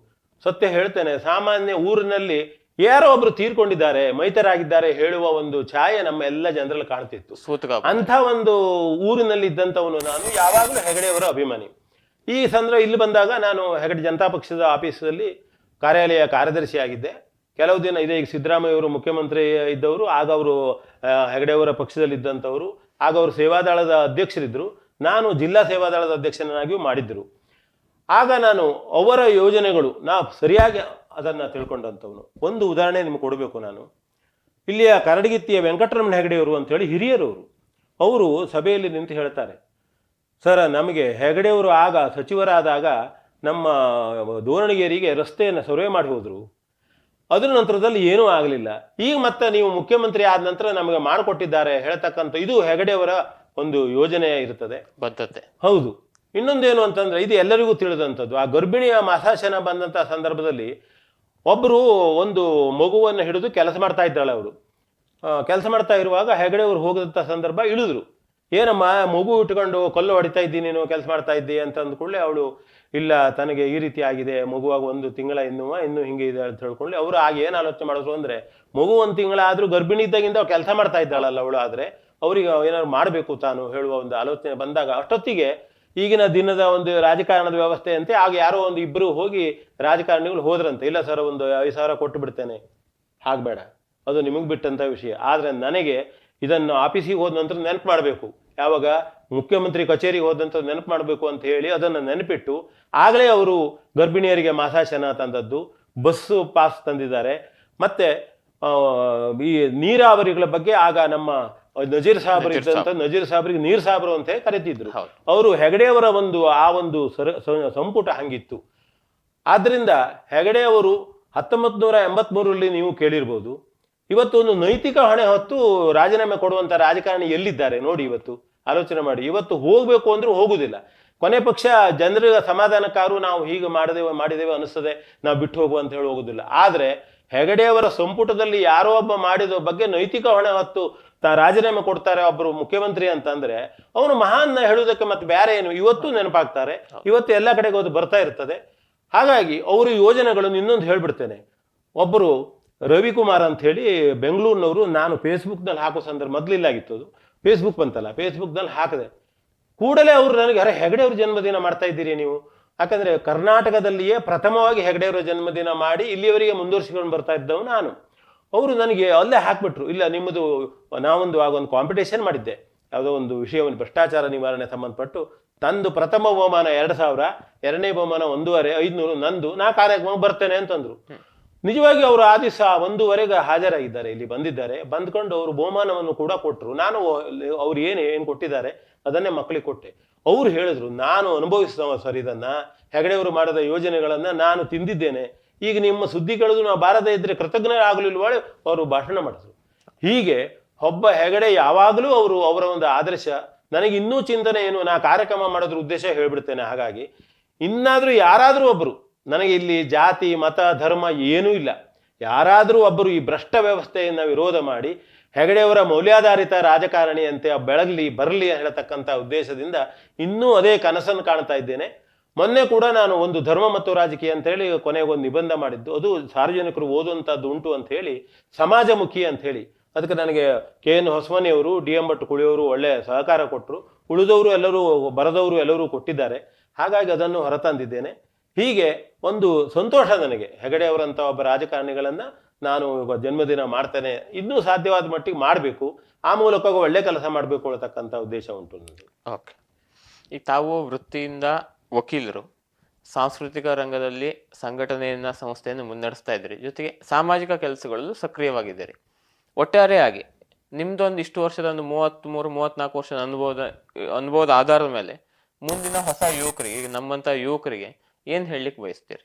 ಸತ್ಯ ಹೇಳ್ತೇನೆ, ಸಾಮಾನ್ಯ ಊರಿನಲ್ಲಿ ಯಾರೋ ಒಬ್ರು ತೀರ್ಕೊಂಡಿದ್ದಾರೆ, ಮೈತರಾಗಿದ್ದಾರೆ ಹೇಳುವ ಒಂದು ಛಾಯೆ ನಮ್ಮ ಎಲ್ಲ ಜನರಲ್ಲಿ ಕಾಣ್ತಿತ್ತು. ಅಂಥ ಒಂದು ಊರಿನಲ್ಲಿ ಇದ್ದಂಥವನು ನಾನು, ಯಾವಾಗಲೂ ಹೆಗಡೆಯವರ ಅಭಿಮಾನಿ. ಈ ಇಲ್ಲಿ ಬಂದಾಗ ನಾನು ಹೆಗಡೆ ಜನತಾ ಪಕ್ಷದ ಆಫೀಸಲ್ಲಿ ಕಾರ್ಯಾಲಯ ಕಾರ್ಯದರ್ಶಿ ಆಗಿದ್ದೆ. ಕೆಲವು ದಿನ ಇದೆ. ಈಗ ಸಿದ್ದರಾಮಯ್ಯವರು ಮುಖ್ಯಮಂತ್ರಿ ಇದ್ದವರು, ಆಗ ಅವರು ಹೆಗಡೆಯವರ ಪಕ್ಷದಲ್ಲಿದ್ದಂಥವರು. ಆಗ ಅವರು ಸೇವಾದಳದ ಅಧ್ಯಕ್ಷರಿದ್ದರು, ನಾನು ಜಿಲ್ಲಾ ಸೇವಾದಳದ ಅಧ್ಯಕ್ಷನಾಗಿಯೂ ಮಾಡಿದ್ದರು. ಆಗ ನಾನು ಅವರ ಯೋಜನೆಗಳು ಸರಿಯಾಗಿ ಅದನ್ನು ತಿಳ್ಕೊಂಡಂಥವನು. ಒಂದು ಉದಾಹರಣೆ ನಿಮ್ಗೆ ಕೊಡಬೇಕು ನಾನು. ಇಲ್ಲಿಯ ಕರಡಗಿತ್ತಿಯ ವೆಂಕಟರಮಣ ಹೆಗಡೆಯವರು ಅಂತೇಳಿ ಹಿರಿಯರವರು, ಅವರು ಸಭೆಯಲ್ಲಿ ನಿಂತು ಹೇಳ್ತಾರೆ, ಸರ್, ನಮಗೆ ಹೆಗಡೆಯವರು ಆಗ ಸಚಿವರಾದಾಗ ನಮ್ಮ ದೋರಣಿಗೇರಿಗೆ ರಸ್ತೆಯನ್ನು ಸರ್ವೆ ಮಾಡಿ ಹೋದರು. ಅದರ ನಂತರದಲ್ಲಿ ಏನೂ ಆಗಲಿಲ್ಲ. ಈಗ ಮತ್ತೆ ನೀವು ಮುಖ್ಯಮಂತ್ರಿ ಆದ ನಂತರ ನಮಗೆ ಮಾಡಿಕೊಟ್ಟಿದ್ದಾರೆ ಹೇಳ್ತಕ್ಕಂಥ ಇದು ಹೆಗಡೆಯವರ ಒಂದು ಯೋಜನೆ ಇರ್ತದೆ, ಬದ್ಧತೆ. ಹೌದು. ಇನ್ನೊಂದೇನು ಅಂತಂದ್ರೆ, ಇದು ಎಲ್ಲರಿಗೂ ತಿಳಿದಂಥದ್ದು. ಆ ಗರ್ಭಿಣಿಯ ಮಾಸಾಶನ ಬಂದಂಥ ಸಂದರ್ಭದಲ್ಲಿ ಒಬ್ಬರು ಒಂದು ಮಗುವನ್ನು ಹಿಡಿದು ಕೆಲಸ ಮಾಡ್ತಾ ಇದ್ದಾಳೆ. ಅವರು ಕೆಲಸ ಮಾಡ್ತಾ ಇರುವಾಗ ಹೆಗಡೆಯವರು ಹೋಗದಂಥ ಸಂದರ್ಭ, ಇಳಿದ್ರು. ಏನಮ್ಮ ಮಗು ಇಟ್ಕೊಂಡು ಕಲ್ಲು ಹೊಡಿತಾ ಇದ್ದೀನಿ, ನೀನು ಕೆಲಸ ಮಾಡ್ತಾ ಇದ್ದಿ ಅಂತ ಅಂದ್ಕೊಳ್ಳಿ. ಅವಳು, ಇಲ್ಲ, ತನಗೆ ಈ ರೀತಿ ಆಗಿದೆ, ಮಗುವಾಗ 1 ತಿಂಗಳ ಇನ್ನೂ ಹಿಂಗೆ ಇದೆ ಅಂತ ಹೇಳ್ಕೊಳ್ಳಿ. ಅವರು ಆಗ ಏನು ಆಲೋಚನೆ ಮಾಡಿದ್ರು ಅಂದರೆ, ಮಗು 1 ತಿಂಗಳಾದರೂ ಗರ್ಭಿಣಿ ಇದ್ದಾಗಿಂದ ಅವ್ರು ಕೆಲಸ ಮಾಡ್ತಾ ಇದ್ದಾಳಲ್ಲ ಅವಳು, ಆದರೆ ಅವ್ರಿಗೆ ಏನಾದ್ರು ಮಾಡಬೇಕು ತಾನು ಹೇಳುವ ಒಂದು ಆಲೋಚನೆ ಬಂದಾಗ, ಅಷ್ಟೊತ್ತಿಗೆ ಈಗಿನ ದಿನದ ಒಂದು ರಾಜಕಾರಣದ ವ್ಯವಸ್ಥೆ ಅಂತೆ ಆಗ ಯಾರೋ ಒಂದು ಇಬ್ಬರು ಹೋಗಿ ರಾಜಕಾರಣಿಗಳು ಹೋದ್ರಂತೆ. ಇಲ್ಲ ಸರ್, ಒಂದು 5,000 ಕೊಟ್ಟು ಬಿಡ್ತೇನೆ, ಹಾಗಬೇಡ, ಅದು ನಿಮಗೆ ಬಿಟ್ಟಂಥ ವಿಷಯ. ಆದರೆ ನನಗೆ ಇದನ್ನು ಆಫೀಸಿಗೆ ಹೋದ ನಂತರ ನೆನಪು ಮಾಡಬೇಕು, ಯಾವಾಗ ಮುಖ್ಯಮಂತ್ರಿ ಕಚೇರಿಗೆ ಹೋದಂಥ ನೆನಪು ಮಾಡಬೇಕು ಅಂತ ಹೇಳಿ ಅದನ್ನು ನೆನಪಿಟ್ಟು ಆಗಲೇ ಅವರು ಗರ್ಭಿಣಿಯರಿಗೆ ಮಾಸಾಶನ ತಂದದ್ದು, ಬಸ್ಸು ಪಾಸ್ ತಂದಿದ್ದಾರೆ. ಮತ್ತೆ ಈ ನೀರಾವರಿಗಳ ಬಗ್ಗೆ ಆಗ ನಮ್ಮ ನಜೀರ್ ಸಾಬ್ರು ಇದ್ದಂತ ನಜೀರ್ ಸಾಬ್ರಿಗೆ ನೀರ್ ಸಾಬ್ರು ಅಂತ ಕರೀತಿದ್ರು. ಅವರು ಹೆಗಡೆಯವರ ಒಂದು ಸಂಪುಟ ಹಂಗಿತ್ತು. ಆದ್ರಿಂದ ಹೆಗಡೆ ಅವರು 1983ರಲ್ಲಿ ನೀವು ಕೇಳಿರ್ಬೋದು, ಇವತ್ತು ಒಂದು ನೈತಿಕ ಹೊಣೆ ಹೊತ್ತು ರಾಜೀನಾಮೆ ಕೊಡುವಂತ ರಾಜಕಾರಣಿ ಎಲ್ಲಿದ್ದಾರೆ ನೋಡಿ. ಇವತ್ತು ಆಲೋಚನೆ ಮಾಡಿ, ಇವತ್ತು ಹೋಗ್ಬೇಕು ಅಂದ್ರೂ ಹೋಗುದಿಲ್ಲ. ಕೊನೆ ಪಕ್ಷ ಜನರ ಸಮಾಧಾನಕ್ಕಾರು ನಾವು ಹೀಗೆ ಮಾಡಿದೇವೆ ಅನಿಸ್ತದೆ, ನಾವು ಬಿಟ್ಟು ಹೋಗುವ ಅಂತ ಹೇಳಿ ಹೋಗುದಿಲ್ಲ. ಆದ್ರೆ ಹೆಗಡೆಯವರ ಸಂಪುಟದಲ್ಲಿ ಯಾರೋ ಒಬ್ಬ ಮಾಡಿದ ಬಗ್ಗೆ ನೈತಿಕ ಹೊಣೆ ಹೊತ್ತು ರಾಜೀನಾಮೆ ಕೊಡ್ತಾರೆ ಒಬ್ಬರು ಮುಖ್ಯಮಂತ್ರಿ ಅಂತಂದ್ರೆ ಅವನು ಮಹಾನ್ ಹೇಳುವುದಕ್ಕೆ ಮತ್ತೆ ಬೇರೆ ಏನು ಇವತ್ತು ನೆನಪಾಗ್ತಾರೆ, ಇವತ್ತು ಎಲ್ಲ ಕಡೆಗೆ ಅದು ಬರ್ತಾ ಇರ್ತದೆ. ಹಾಗಾಗಿ ಅವರು ಯೋಜನೆಗಳನ್ನು ಇನ್ನೊಂದು ಹೇಳ್ಬಿಡ್ತೇನೆ. ಒಬ್ಬರು ರವಿಕುಮಾರ್ ಅಂತ ಹೇಳಿ ಬೆಂಗಳೂರಿನವರು, ನಾನು ಫೇಸ್ಬುಕ್ನಲ್ಲಿ ಹಾಕೋ ಸಂದರ್ಭ ಮೊದಲಿಲ್ಲಾಗಿತ್ತು, ಅದು ಫೇಸ್ಬುಕ್ ಬಂತಲ್ಲ, ಫೇಸ್ಬುಕ್ನಲ್ಲಿ ಹಾಕಿದೆ ಕೂಡಲೇ ಅವರು ನನಗೆ ಅರೆ ಹೆಗಡೆಯವ್ರ ಜನ್ಮದಿನ ಮಾಡ್ತಾ ಇದ್ದೀರಿ ನೀವು, ಯಾಕಂದ್ರೆ ಕರ್ನಾಟಕದಲ್ಲಿಯೇ ಪ್ರಥಮವಾಗಿ ಹೆಗಡೆಯವರ ಜನ್ಮದಿನ ಮಾಡಿ ಇಲ್ಲಿಯವರೆಗೆ ಮುಂದುವರಿಸಿಕೊಂಡು ಬರ್ತಾ ಇದ್ದವು ನಾನು. ಅವರು ನನಗೆ ಅಲ್ಲೇ ಹಾಕ್ಬಿಟ್ರು, ಇಲ್ಲ ನಿಮ್ಮದು ನಾವೊಂದು ಆಗೊಂದು ಕಾಂಪಿಟೇಷನ್ ಮಾಡಿದ್ದೆ, ಯಾವುದೋ ಒಂದು ವಿಷಯವನ್ನು ಭ್ರಷ್ಟಾಚಾರ ನಿವಾರಣೆ ಸಂಬಂಧಪಟ್ಟು, ತಂದು ಪ್ರಥಮ ಬಹುಮಾನ 2000, ಎರಡನೇ ಬಹುಮಾನ 1500, ನಂದು ನಾ ಕಾರ್ಯಕ್ರಮ ಬರ್ತೇನೆ ಅಂತಂದ್ರು. ನಿಜವಾಗಿ ಅವರು ಆ ದಿವಸ 1:30ಗೆ ಹಾಜರಾಗಿದ್ದಾರೆ, ಇಲ್ಲಿ ಬಂದಿದ್ದಾರೆ. ಬಂದ್ಕೊಂಡು ಅವರು ಬಹುಮಾನವನ್ನು ಕೂಡ ಕೊಟ್ಟರು. ನಾನು ಅವ್ರು ಏನು ಕೊಟ್ಟಿದ್ದಾರೆ ಅದನ್ನೇ ಮಕ್ಕಳಿಗೆ ಕೊಟ್ಟೆ. ಅವ್ರು ಹೇಳಿದ್ರು, ನಾನು ಅನುಭವಿಸಿದವ ಸರ್, ಇದನ್ನ ಹೆಗಡೆಯವರು ಮಾಡಿದ ಯೋಜನೆಗಳನ್ನ ನಾನು ತಿಂದಿದ್ದೇನೆ, ಈಗ ನಿಮ್ಮ ಸುದ್ದಿ ಕೇಳಿದ್ರು ನಾವು ಬಾರದೇ ಇದ್ರೆ ಕೃತಜ್ಞರಾಗಲಿಲ್ವಾಳೆ ಅವರು ಭಾಷಣ ಮಾಡಿದ್ರು. ಹೀಗೆ ಒಬ್ಬ ಹೆಗಡೆ ಯಾವಾಗಲೂ ಅವರ ಒಂದು ಆದರ್ಶ ನನಗೆ ಇನ್ನೂ ಚಿಂತನೆ ಏನು, ನಾ ಕಾರ್ಯಕ್ರಮ ಮಾಡೋದ್ರ ಉದ್ದೇಶ ಹೇಳ್ಬಿಡ್ತೇನೆ. ಹಾಗಾಗಿ ಇನ್ನಾದ್ರೂ ಯಾರಾದ್ರೂ ಒಬ್ರು, ನನಗೆ ಇಲ್ಲಿ ಜಾತಿ ಮತ ಧರ್ಮ ಏನೂ ಇಲ್ಲ, ಯಾರಾದ್ರೂ ಒಬ್ಬರು ಈ ಭ್ರಷ್ಟ ವ್ಯವಸ್ಥೆಯನ್ನ ವಿರೋಧ ಮಾಡಿ ಹೆಗಡೆಯವರ ಮೌಲ್ಯಾಧಾರಿತ ರಾಜಕಾರಣಿಯಂತೆ ಬರಲಿ ಹೇಳತಕ್ಕಂಥ ಉದ್ದೇಶದಿಂದ ಇನ್ನೂ ಅದೇ ಕನಸನ್ನು ಕಾಣ್ತಾ ಇದ್ದೇನೆ. ಮೊನ್ನೆ ಕೂಡ ನಾನು ಒಂದು ಧರ್ಮ ಮತ್ತು ರಾಜಕೀಯ ಅಂತ ಹೇಳಿ ಕೊನೆಗೊಂದು ನಿಬಂಧ ಮಾಡಿದ್ದು, ಅದು ಸಾರ್ವಜನಿಕರು ಓದುವಂಥದ್ದು ಉಂಟು ಅಂತ ಹೇಳಿ, ಸಮಾಜಮುಖಿ ಅಂತ ಹೇಳಿ. ಅದಕ್ಕೆ ನನಗೆ KN ಹೊಸಮನಿಯವರು, DM ಭಟ್ ಕುಳಿಯವರು ಒಳ್ಳೆ ಸಹಕಾರ ಕೊಟ್ಟರು, ಉಳಿದವರು ಎಲ್ಲರೂ ಬರದವರು ಎಲ್ಲರೂ ಕೊಟ್ಟಿದ್ದಾರೆ. ಹಾಗಾಗಿ ಅದನ್ನು ಹೊರತಂದಿದ್ದೇನೆ. ಹೀಗೆ ಒಂದು ಸಂತೋಷ ನನಗೆ, ಹೆಗಡೆ ಅವರಂತ ಒಬ್ಬ ರಾಜಕಾರಣಿಗಳನ್ನ ನಾನು ಜನ್ಮದಿನ ಮಾಡ್ತೇನೆ, ಇನ್ನೂ ಸಾಧ್ಯವಾದ ಮಟ್ಟಿಗೆ ಮಾಡಬೇಕು, ಆ ಮೂಲಕ ಒಳ್ಳೆ ಕೆಲಸ ಮಾಡಬೇಕು ಅನ್ನತಕ್ಕಂಥ ಉದ್ದೇಶ ಉಂಟು ನನಗೆ. ಓಕೆ, ಈಗ ತಾವು ವೃತ್ತಿಯಿಂದ ವಕೀಲರು, ಸಾಂಸ್ಕೃತಿಕ ರಂಗದಲ್ಲಿ ಸಂಘಟನೆಯನ್ನ ಸಂಸ್ಥೆಯನ್ನು ಮುನ್ನಡೆಸ್ತಾ ಇದ್ದೀರಿ, ಜೊತೆಗೆ ಸಾಮಾಜಿಕ ಕೆಲಸಗಳಲ್ಲೂ ಸಕ್ರಿಯವಾಗಿದ್ದೀರಿ. ಒಟ್ಟಾರೆಯಾಗಿ ನಿಮ್ದೊಂದು ಇಷ್ಟು ವರ್ಷದ ಒಂದು 33-34 ವರ್ಷದ ಅನುಭವದ ಆಧಾರದ ಮೇಲೆ ಮುಂದಿನ ಹೊಸ ಯುವಕರಿಗೆ, ಈಗ ನಮ್ಮಂತ ಯುವಕರಿಗೆ ಏನ್ ಹೇಳಲಿಕ್ಕೆ ಬಯಸ್ತೀರಿ?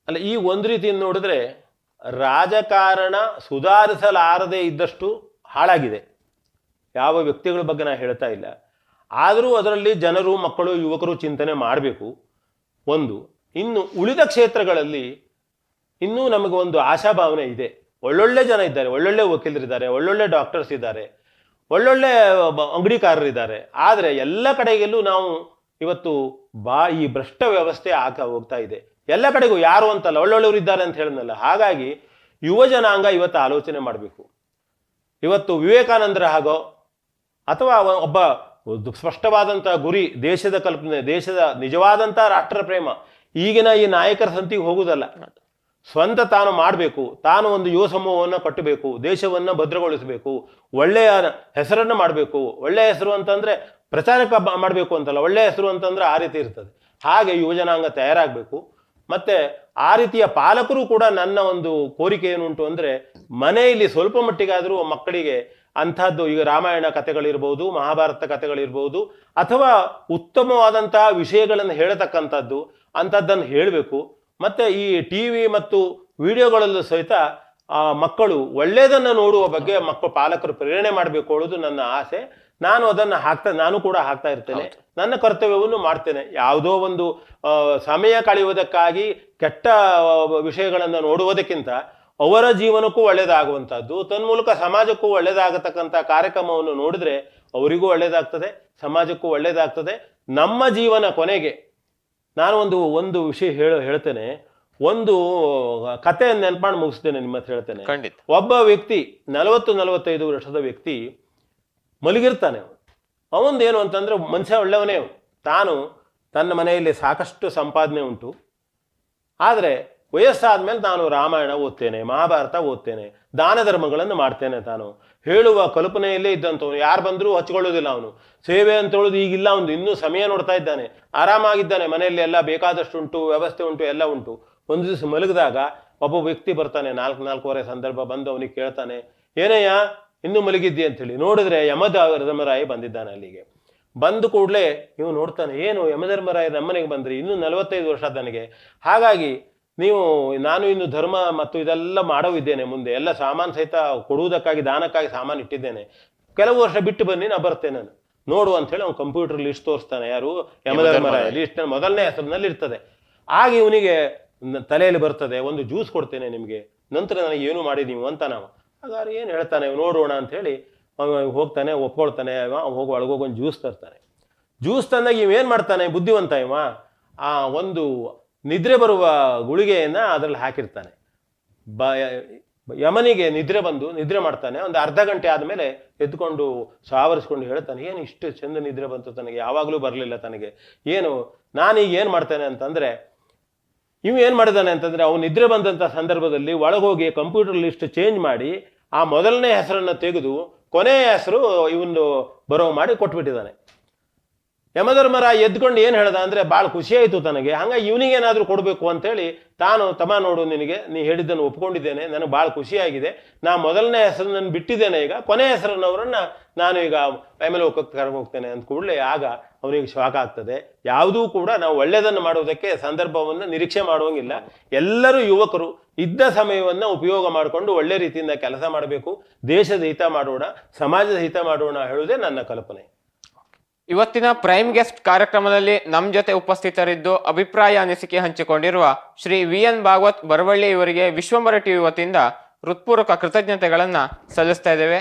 ಅಲ್ಲ, ಈ ಒಂದು ರೀತಿಯಿಂದ ನೋಡಿದ್ರೆ ರಾಜಕಾರಣ ಸುಧಾರಿಸಲಾರದೆ ಇದ್ದಷ್ಟು ಹಾಳಾಗಿದೆ. ಯಾವ ವ್ಯಕ್ತಿಗಳ ಬಗ್ಗೆ ನಾನು ಹೇಳ್ತಾ ಇಲ್ಲ, ಆದರೂ ಅದರಲ್ಲಿ ಜನರು, ಮಕ್ಕಳು, ಯುವಕರು ಚಿಂತನೆ ಮಾಡಬೇಕು. ಇನ್ನು ಉಳಿದ ಕ್ಷೇತ್ರಗಳಲ್ಲಿ ಇನ್ನೂ ನಮಗೆ ಒಂದು ಆಶಾಭಾವನೆ ಇದೆ. ಒಳ್ಳೊಳ್ಳೆ ಜನ ಇದ್ದಾರೆ, ಒಳ್ಳೊಳ್ಳೆ ವಕೀಲರಿದ್ದಾರೆ, ಒಳ್ಳೊಳ್ಳೆ ಡಾಕ್ಟರ್ಸ್ ಇದ್ದಾರೆ, ಒಳ್ಳೊಳ್ಳೆ ಅಂಗಡಿಕಾರರಿದ್ದಾರೆ. ಆದರೆ ಎಲ್ಲ ಕಡೆಗೆಲ್ಲೂ ನಾವು ಇವತ್ತು ಈ ಭ್ರಷ್ಟ ವ್ಯವಸ್ಥೆ ಹೋಗ್ತಾ ಇದೆ. ಎಲ್ಲ ಕಡೆಗೂ ಯಾರು ಅಂತಲ್ಲ, ಒಳ್ಳೊಳ್ಳೆಯವರು ಇದ್ದಾರೆ ಅಂತ ಹೇಳಿದ್ನಲ್ಲ. ಹಾಗಾಗಿ ಯುವ ಜನಾಂಗ ಇವತ್ತು ಆಲೋಚನೆ ಮಾಡಬೇಕು. ಇವತ್ತು ವಿವೇಕಾನಂದರ ಹಾಗೋ ಅಥವಾ ಒಬ್ಬ ಸ್ಪಷ್ಟವಾದಂಥ ಗುರಿ, ದೇಶದ ಕಲ್ಪನೆ, ದೇಶದ ನಿಜವಾದಂಥ ರಾಷ್ಟ್ರ ಪ್ರೇಮ, ಈಗಿನ ಈ ನಾಯಕರ ಸಂತಿಗೆ ಹೋಗುವುದಲ್ಲ, ಸ್ವಂತ ತಾನು ಮಾಡಬೇಕು. ತಾನು ಒಂದು ಯುವ ಸಮೂಹವನ್ನು ಕಟ್ಟಬೇಕು, ದೇಶವನ್ನು ಭದ್ರಗೊಳಿಸಬೇಕು, ಒಳ್ಳೆಯ ಹೆಸರನ್ನು ಮಾಡಬೇಕು. ಒಳ್ಳೆಯ ಹೆಸರು ಅಂತಂದ್ರೆ ಪ್ರಚಾರಕ್ಕೆ ಮಾಡಬೇಕು ಅಂತಲ್ಲ, ಒಳ್ಳೆಯ ಹೆಸರು ಅಂತಂದ್ರೆ ಆ ರೀತಿ ಇರ್ತದೆ. ಹಾಗೆ ಯುವ ಜನಾಂಗ ತಯಾರಾಗಬೇಕು. ಮತ್ತೆ ಆ ರೀತಿಯ ಪಾಲಕರು ಕೂಡ, ನನ್ನ ಒಂದು ಕೋರಿಕೆ ಏನುಂಟು ಅಂದ್ರೆ, ಮನೆಯಲ್ಲಿ ಸ್ವಲ್ಪ ಮಟ್ಟಿಗಾದರೂ ಮಕ್ಕಳಿಗೆ ಅಂಥದ್ದು, ಈಗ ರಾಮಾಯಣ ಕಥೆಗಳಿರ್ಬೋದು, ಮಹಾಭಾರತ ಕಥೆಗಳಿರ್ಬೋದು, ಅಥವಾ ಉತ್ತಮವಾದಂತಹ ವಿಷಯಗಳನ್ನು ಹೇಳತಕ್ಕಂಥದ್ದು ಅಂಥದ್ದನ್ನು ಹೇಳಬೇಕು. ಮತ್ತೆ ಈ TV ಮತ್ತು ವಿಡಿಯೋಗಳಲ್ಲೂ ಸಹಿತ ಮಕ್ಕಳು ಒಳ್ಳೆಯದನ್ನು ನೋಡುವ ಬಗ್ಗೆ ಪಾಲಕರು ಪ್ರೇರಣೆ ಮಾಡಬೇಕು ಅನ್ನೋದು ನನ್ನ ಆಸೆ. ನಾನು ಅದನ್ನು ನಾನು ಕೂಡ ಹಾಕ್ತಾ ಇರ್ತೇನೆ, ನನ್ನ ಕರ್ತವ್ಯವನ್ನು ಮಾಡ್ತೇನೆ. ಯಾವುದೋ ಒಂದು ಸಮಯ ಕಳೆಯುವುದಕ್ಕಾಗಿ ಕೆಟ್ಟ ವಿಷಯಗಳನ್ನು ನೋಡುವುದಕ್ಕಿಂತ ಅವರ ಜೀವನಕ್ಕೂ ಒಳ್ಳೆಯದಾಗುವಂಥದ್ದು, ತನ್ಮೂಲಕ ಸಮಾಜಕ್ಕೂ ಒಳ್ಳೆಯದಾಗತಕ್ಕಂಥ ಕಾರ್ಯಕ್ರಮವನ್ನು ನೋಡಿದ್ರೆ ಅವರಿಗೂ ಒಳ್ಳೆಯದಾಗ್ತದೆ, ಸಮಾಜಕ್ಕೂ ಒಳ್ಳೆಯದಾಗ್ತದೆ. ನಮ್ಮ ಜೀವನ ಕೊನೆಗೆ ನಾನು ಒಂದು ವಿಷಯ ಹೇಳ್ತೇನೆ, ಒಂದು ಕಥೆಯನ್ನು ನೆನಪಾಡು ಮುಗಿಸ್ತೇನೆ, ನಿಮ್ಮ ಹತ್ರ ಹೇಳ್ತೇನೆ. ಒಬ್ಬ ವ್ಯಕ್ತಿ 40-45 ವರ್ಷದ ವ್ಯಕ್ತಿ ಮಲಗಿರ್ತಾನೆ. ಅವನದೇನು ಅಂತಂದ್ರೆ, ಮನುಷ್ಯ ಒಳ್ಳೆಯವನೇ, ತಾನು ತನ್ನ ಮನೆಯಲ್ಲಿ ಸಾಕಷ್ಟು ಸಂಪಾದನೆ ಉಂಟು, ಆದರೆ ವಯಸ್ಸಾದ್ಮೇಲೆ ನಾನು ರಾಮಾಯಣ ಓದ್ತೇನೆ, ಮಹಾಭಾರತ ಓದ್ತೇನೆ, ದಾನ ಧರ್ಮಗಳನ್ನು ಮಾಡ್ತೇನೆ. ತಾನು ಹೇಳುವ ಕಲ್ಪನೆಯಲ್ಲೇ ಇದ್ದಂಥವನು, ಯಾರು ಬಂದರೂ ಹಚ್ಕೊಳ್ಳೋದಿಲ್ಲ. ಅವನು ಸೇವೆ ಅಂತ ಹೇಳೋದು ಈಗಿಲ್ಲ, ಅವನು ಇನ್ನೂ ಸಮಯ ನೋಡ್ತಾ ಇದ್ದಾನೆ, ಆರಾಮಾಗಿದ್ದಾನೆ, ಮನೆಯಲ್ಲಿ ಎಲ್ಲ ಬೇಕಾದಷ್ಟು ಉಂಟು, ವ್ಯವಸ್ಥೆ ಉಂಟು, ಎಲ್ಲ ಉಂಟು. ಒಂದು ದಿವಸ ಮಲಗಿದಾಗ ಒಬ್ಬ ವ್ಯಕ್ತಿ ಬರ್ತಾನೆ, 4-4:15 ಸಂದರ್ಭ ಬಂದು ಅವನಿಗೆ ಕೇಳ್ತಾನೆ, ಏನಯ್ಯ ಇನ್ನೂ ಮಲಗಿದ್ದಿ ಅಂತೇಳಿ ನೋಡಿದ್ರೆ ಯಮಧರ್ಮರಾಯ ಬಂದಿದ್ದಾನೆ ಅಲ್ಲಿಗೆ. ಬಂದ ಕೂಡಲೇ ನೀವು ನೋಡ್ತಾನೆ, ಏನು ಯಮಧರ್ಮರಾಯ ನಮ್ಮನೆಗೆ ಬಂದ್ರಿ, ಇನ್ನೂ 45 ವರ್ಷ ನನಗೆ, ಹಾಗಾಗಿ ನಾನು ಇನ್ನು ಧರ್ಮ ಮತ್ತು ಇದೆಲ್ಲ ಮಾಡೋವಿದ್ದೇನೆ, ಮುಂದೆ ಎಲ್ಲ ಸಾಮಾನು ಸಹಿತ ಕೊಡುವುದಕ್ಕಾಗಿ ದಾನಕ್ಕಾಗಿ ಸಾಮಾನು ಇಟ್ಟಿದ್ದೇನೆ, ಕೆಲವು ವರ್ಷ ಬಿಟ್ಟು ಬನ್ನಿ ನಾ ಬರ್ತೇನೆ ನಾನು ನೋಡು ಅಂತ ಹೇಳಿ ಅವ್ನು ಕಂಪ್ಯೂಟರ್ ಲಿಸ್ಟ್ ತೋರಿಸ್ತಾನೆ. ಯಾರು? ಯಮಧರ್ಮರಾಯ. ಲಿಸ್ಟ್ ಮೊದಲನೇ ಹೆಸರಿನಲ್ಲಿ ಇರ್ತದೆ. ಆಗ ಇವನಿಗೆ ತಲೆಯಲ್ಲಿ ಬರ್ತದೆ, ಒಂದು ಜ್ಯೂಸ್ ಕೊಡ್ತೇನೆ ನಿಮಗೆ, ನಂತರ ನನಗೆ ಏನು ಮಾಡಿ ನೀವು ಅಂತ. ನಾವು ಹಾಗಾದ್ರೆ ಏನು ಹೇಳ್ತಾನೆ ನೋಡೋಣ ಅಂತ ಹೇಳಿ ಹೋಗ್ತಾನೆ, ಒಪ್ಕೊಳ್ತಾನೆ. ಹೋಗಿ ಒಳಗೋಗಿ ಒಂದು ಜ್ಯೂಸ್ ತರ್ತಾನೆ. ಜ್ಯೂಸ್ ತಂದಾಗ ಇವೇನು ಮಾಡ್ತಾನೆ ಬುದ್ಧಿವಂತ ಆ ಒಂದು ನಿದ್ರೆ ಬರುವ ಗುಳಿಗೆಯನ್ನು ಅದರಲ್ಲಿ ಹಾಕಿರ್ತಾನೆ. ಯಮನಿಗೆ ನಿದ್ರೆ ಬಂದು ನಿದ್ರೆ ಮಾಡ್ತಾನೆ. ಒಂದು ಅರ್ಧ ಗಂಟೆ ಆದಮೇಲೆ ಎದ್ಕೊಂಡು ಸಾವರಿಸ್ಕೊಂಡು ಹೇಳ್ತಾನೆ, ಏನು ಇಷ್ಟು ಚಂದ ನಿದ್ರೆ ಬಂತು ತನಗೆ, ಯಾವಾಗಲೂ ಬರಲಿಲ್ಲ ತನಗೆ, ಏನು ನಾನೀಗ ಏನು ಮಾಡ್ತೇನೆ ಅಂತಂದರೆ, ಏನು ಮಾಡಿದಾನೆ ಅಂತಂದರೆ ಅವನು ನಿದ್ರೆ ಬಂದಂಥ ಸಂದರ್ಭದಲ್ಲಿ ಒಳಗೋಗಿ ಕಂಪ್ಯೂಟರ್ ಲಿಸ್ಟ್ ಚೇಂಜ್ ಮಾಡಿ ಆ ಮೊದಲನೇ ಹೆಸರನ್ನು ತೆಗೆದು ಕೊನೆಯ ಹೆಸರು ಇವನು ಬರೋ ಮಾಡಿ ಕೊಟ್ಬಿಟ್ಟಿದ್ದಾನೆ. ಯಮಧರ್ಮರಾಯ ಎದ್ಕೊಂಡು ಏನು ಹೇಳ್ದ ಅಂದರೆ, ಭಾಳ ಖುಷಿಯಾಯಿತು ತನಗೆ, ಹಂಗಾಗಿ ಇವನಿಗೇನಾದರೂ ಕೊಡಬೇಕು ಅಂತೇಳಿ ತಾನು, ತಮ್ಮ ನೋಡು ನಿನಗೆ ನೀ ಹೇಳಿದ್ದನ್ನು ಒಪ್ಕೊಂಡಿದ್ದೇನೆ, ನನಗೆ ಭಾಳ ಖುಷಿಯಾಗಿದೆ, ನಾ ಮೊದಲನೇ ಹೆಸರನ್ನು ಬಿಟ್ಟಿದ್ದೇನೆ, ಈಗ ಕೊನೆಯ ಹೆಸರನ್ನವರನ್ನು ನಾನು ಈಗ ಯಮಲೋಕಕ್ಕೆ ಕರ್ಕೊಂಡು ಹೋಗ್ತೇನೆ ಅಂದ ಕೂಡಲೇ ಆಗ ಅವನಿಗೆ ಶಾಕ್ ಆಗ್ತದೆ. ಯಾವುದೂ ಕೂಡ ನಾವು ಒಳ್ಳೆಯದನ್ನು ಮಾಡುವುದಕ್ಕೆ ಸಂದರ್ಭವನ್ನು ನಿರೀಕ್ಷೆ ಮಾಡುವಂಗಿಲ್ಲ. ಎಲ್ಲರೂ ಯುವಕರು ಇದ್ದ ಸಮಯವನ್ನು ಉಪಯೋಗ ಮಾಡಿಕೊಂಡು ಒಳ್ಳೆ ರೀತಿಯಿಂದ ಕೆಲಸ ಮಾಡಬೇಕು, ದೇಶದ ಹಿತ ಮಾಡೋಣ, ಸಮಾಜದ ಹಿತ ಮಾಡೋಣ ಹೇಳುವುದೇ ನನ್ನ ಕಲ್ಪನೆ. ಇವತ್ತಿನ ಪ್ರೈಮ್ ಗೆಸ್ಟ್ ಕಾರ್ಯಕ್ರಮದಲ್ಲಿ ನಮ್ಮ ಜೊತೆ ಉಪಸ್ಥಿತರಿದ್ದು ಅಭಿಪ್ರಾಯ ಅನಿಸಿಕೆ ಹಂಚಿಕೊಂಡಿರುವ ಶ್ರೀ VN ಭಾಗವತ್ ಬರವಳ್ಳಿ ಇವರಿಗೆ ವಿಶ್ವಂಬರ ಟಿವಿ ವತಿಯಿಂದ ಹೃತ್ಪೂರ್ವಕ ಕೃತಜ್ಞತೆಗಳನ್ನ ಸಲ್ಲಿಸ್ತಾ ಇದ್ದೇವೆ.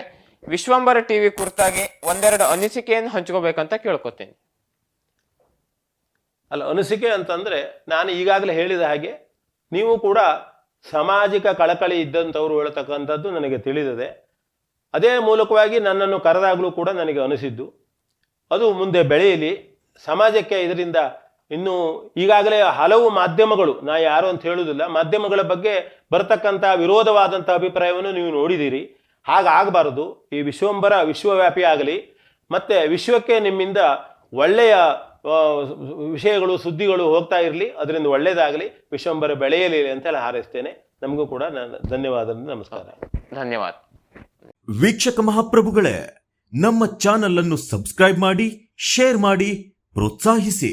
ವಿಶ್ವಂಬರ ಟಿವಿ ಕುರಿತಾಗಿ ಒಂದೆರಡು ಅನಿಸಿಕೆಯನ್ನು ಹಂಚ್ಕೋಬೇಕಂತ ಕೇಳ್ಕೊತೀನಿ. ಅನಿಸಿಕೆ ಅಂತಂದರೆ, ನಾನು ಈಗಾಗಲೇ ಹೇಳಿದ ಹಾಗೆ ನೀವು ಕೂಡ ಸಾಮಾಜಿಕ ಕಳಕಳಿ ಇದ್ದಂಥವ್ರು ಹೇಳ್ತಕ್ಕಂಥದ್ದು ನನಗೆ ತಿಳಿದಿದೆ. ಅದೇ ಮೂಲಕವಾಗಿ ನನ್ನನ್ನು ಕರೆದಾಗಲೂ ಕೂಡ ನನಗೆ ಅನಿಸಿದ್ದು, ಅದು ಮುಂದೆ ಬೆಳೆಯಲಿ, ಸಮಾಜಕ್ಕೆ ಇದರಿಂದ ಇನ್ನು ಈಗಾಗಲೇ ಹಲವು ಮಾಧ್ಯಮಗಳು, ನಾ ಯಾರು ಅಂತ ಹೇಳುವುದಿಲ್ಲ, ಮಾಧ್ಯಮಗಳ ಬಗ್ಗೆ ಬರ್ತಕ್ಕಂಥ ವಿರೋಧವಾದಂಥ ಅಭಿಪ್ರಾಯವನ್ನು ನೀವು ನೋಡಿದ್ದೀರಿ. ಹಾಗಾಗಬಾರದು. ಈ ವಿಶ್ವಂಬರ ವಿಶ್ವವ್ಯಾಪಿ ಆಗಲಿ, ಮತ್ತು ವಿಶ್ವಕ್ಕೆ ನಿಮ್ಮಿಂದ ಒಳ್ಳೆಯ ವಿಷಯಗಳು ಸುದ್ದಿಗಳು ಹೋಗ್ತಾ ಇರಲಿ, ಅದರಿಂದ ಒಳ್ಳೆಯದಾಗಲಿ, ವಿಶ್ವಂಬರ ಬೆಳೆಯಲಿ ಅಂತ ಹಾರೈಸ್ತೇನೆ. ನಮಗೂ ಕೂಡ ಧನ್ಯವಾದ, ನಮಸ್ಕಾರ. ಧನ್ಯವಾದ. ವೀಕ್ಷಕ ಮಹಾಪ್ರಭುಗಳೇ, ನಮ್ಮ ಚಾನಲ್ ಅನ್ನು ಸಬ್ಸ್ಕ್ರೈಬ್ ಮಾಡಿ, ಶೇರ್ ಮಾಡಿ, ಪ್ರೋತ್ಸಾಹಿಸಿ.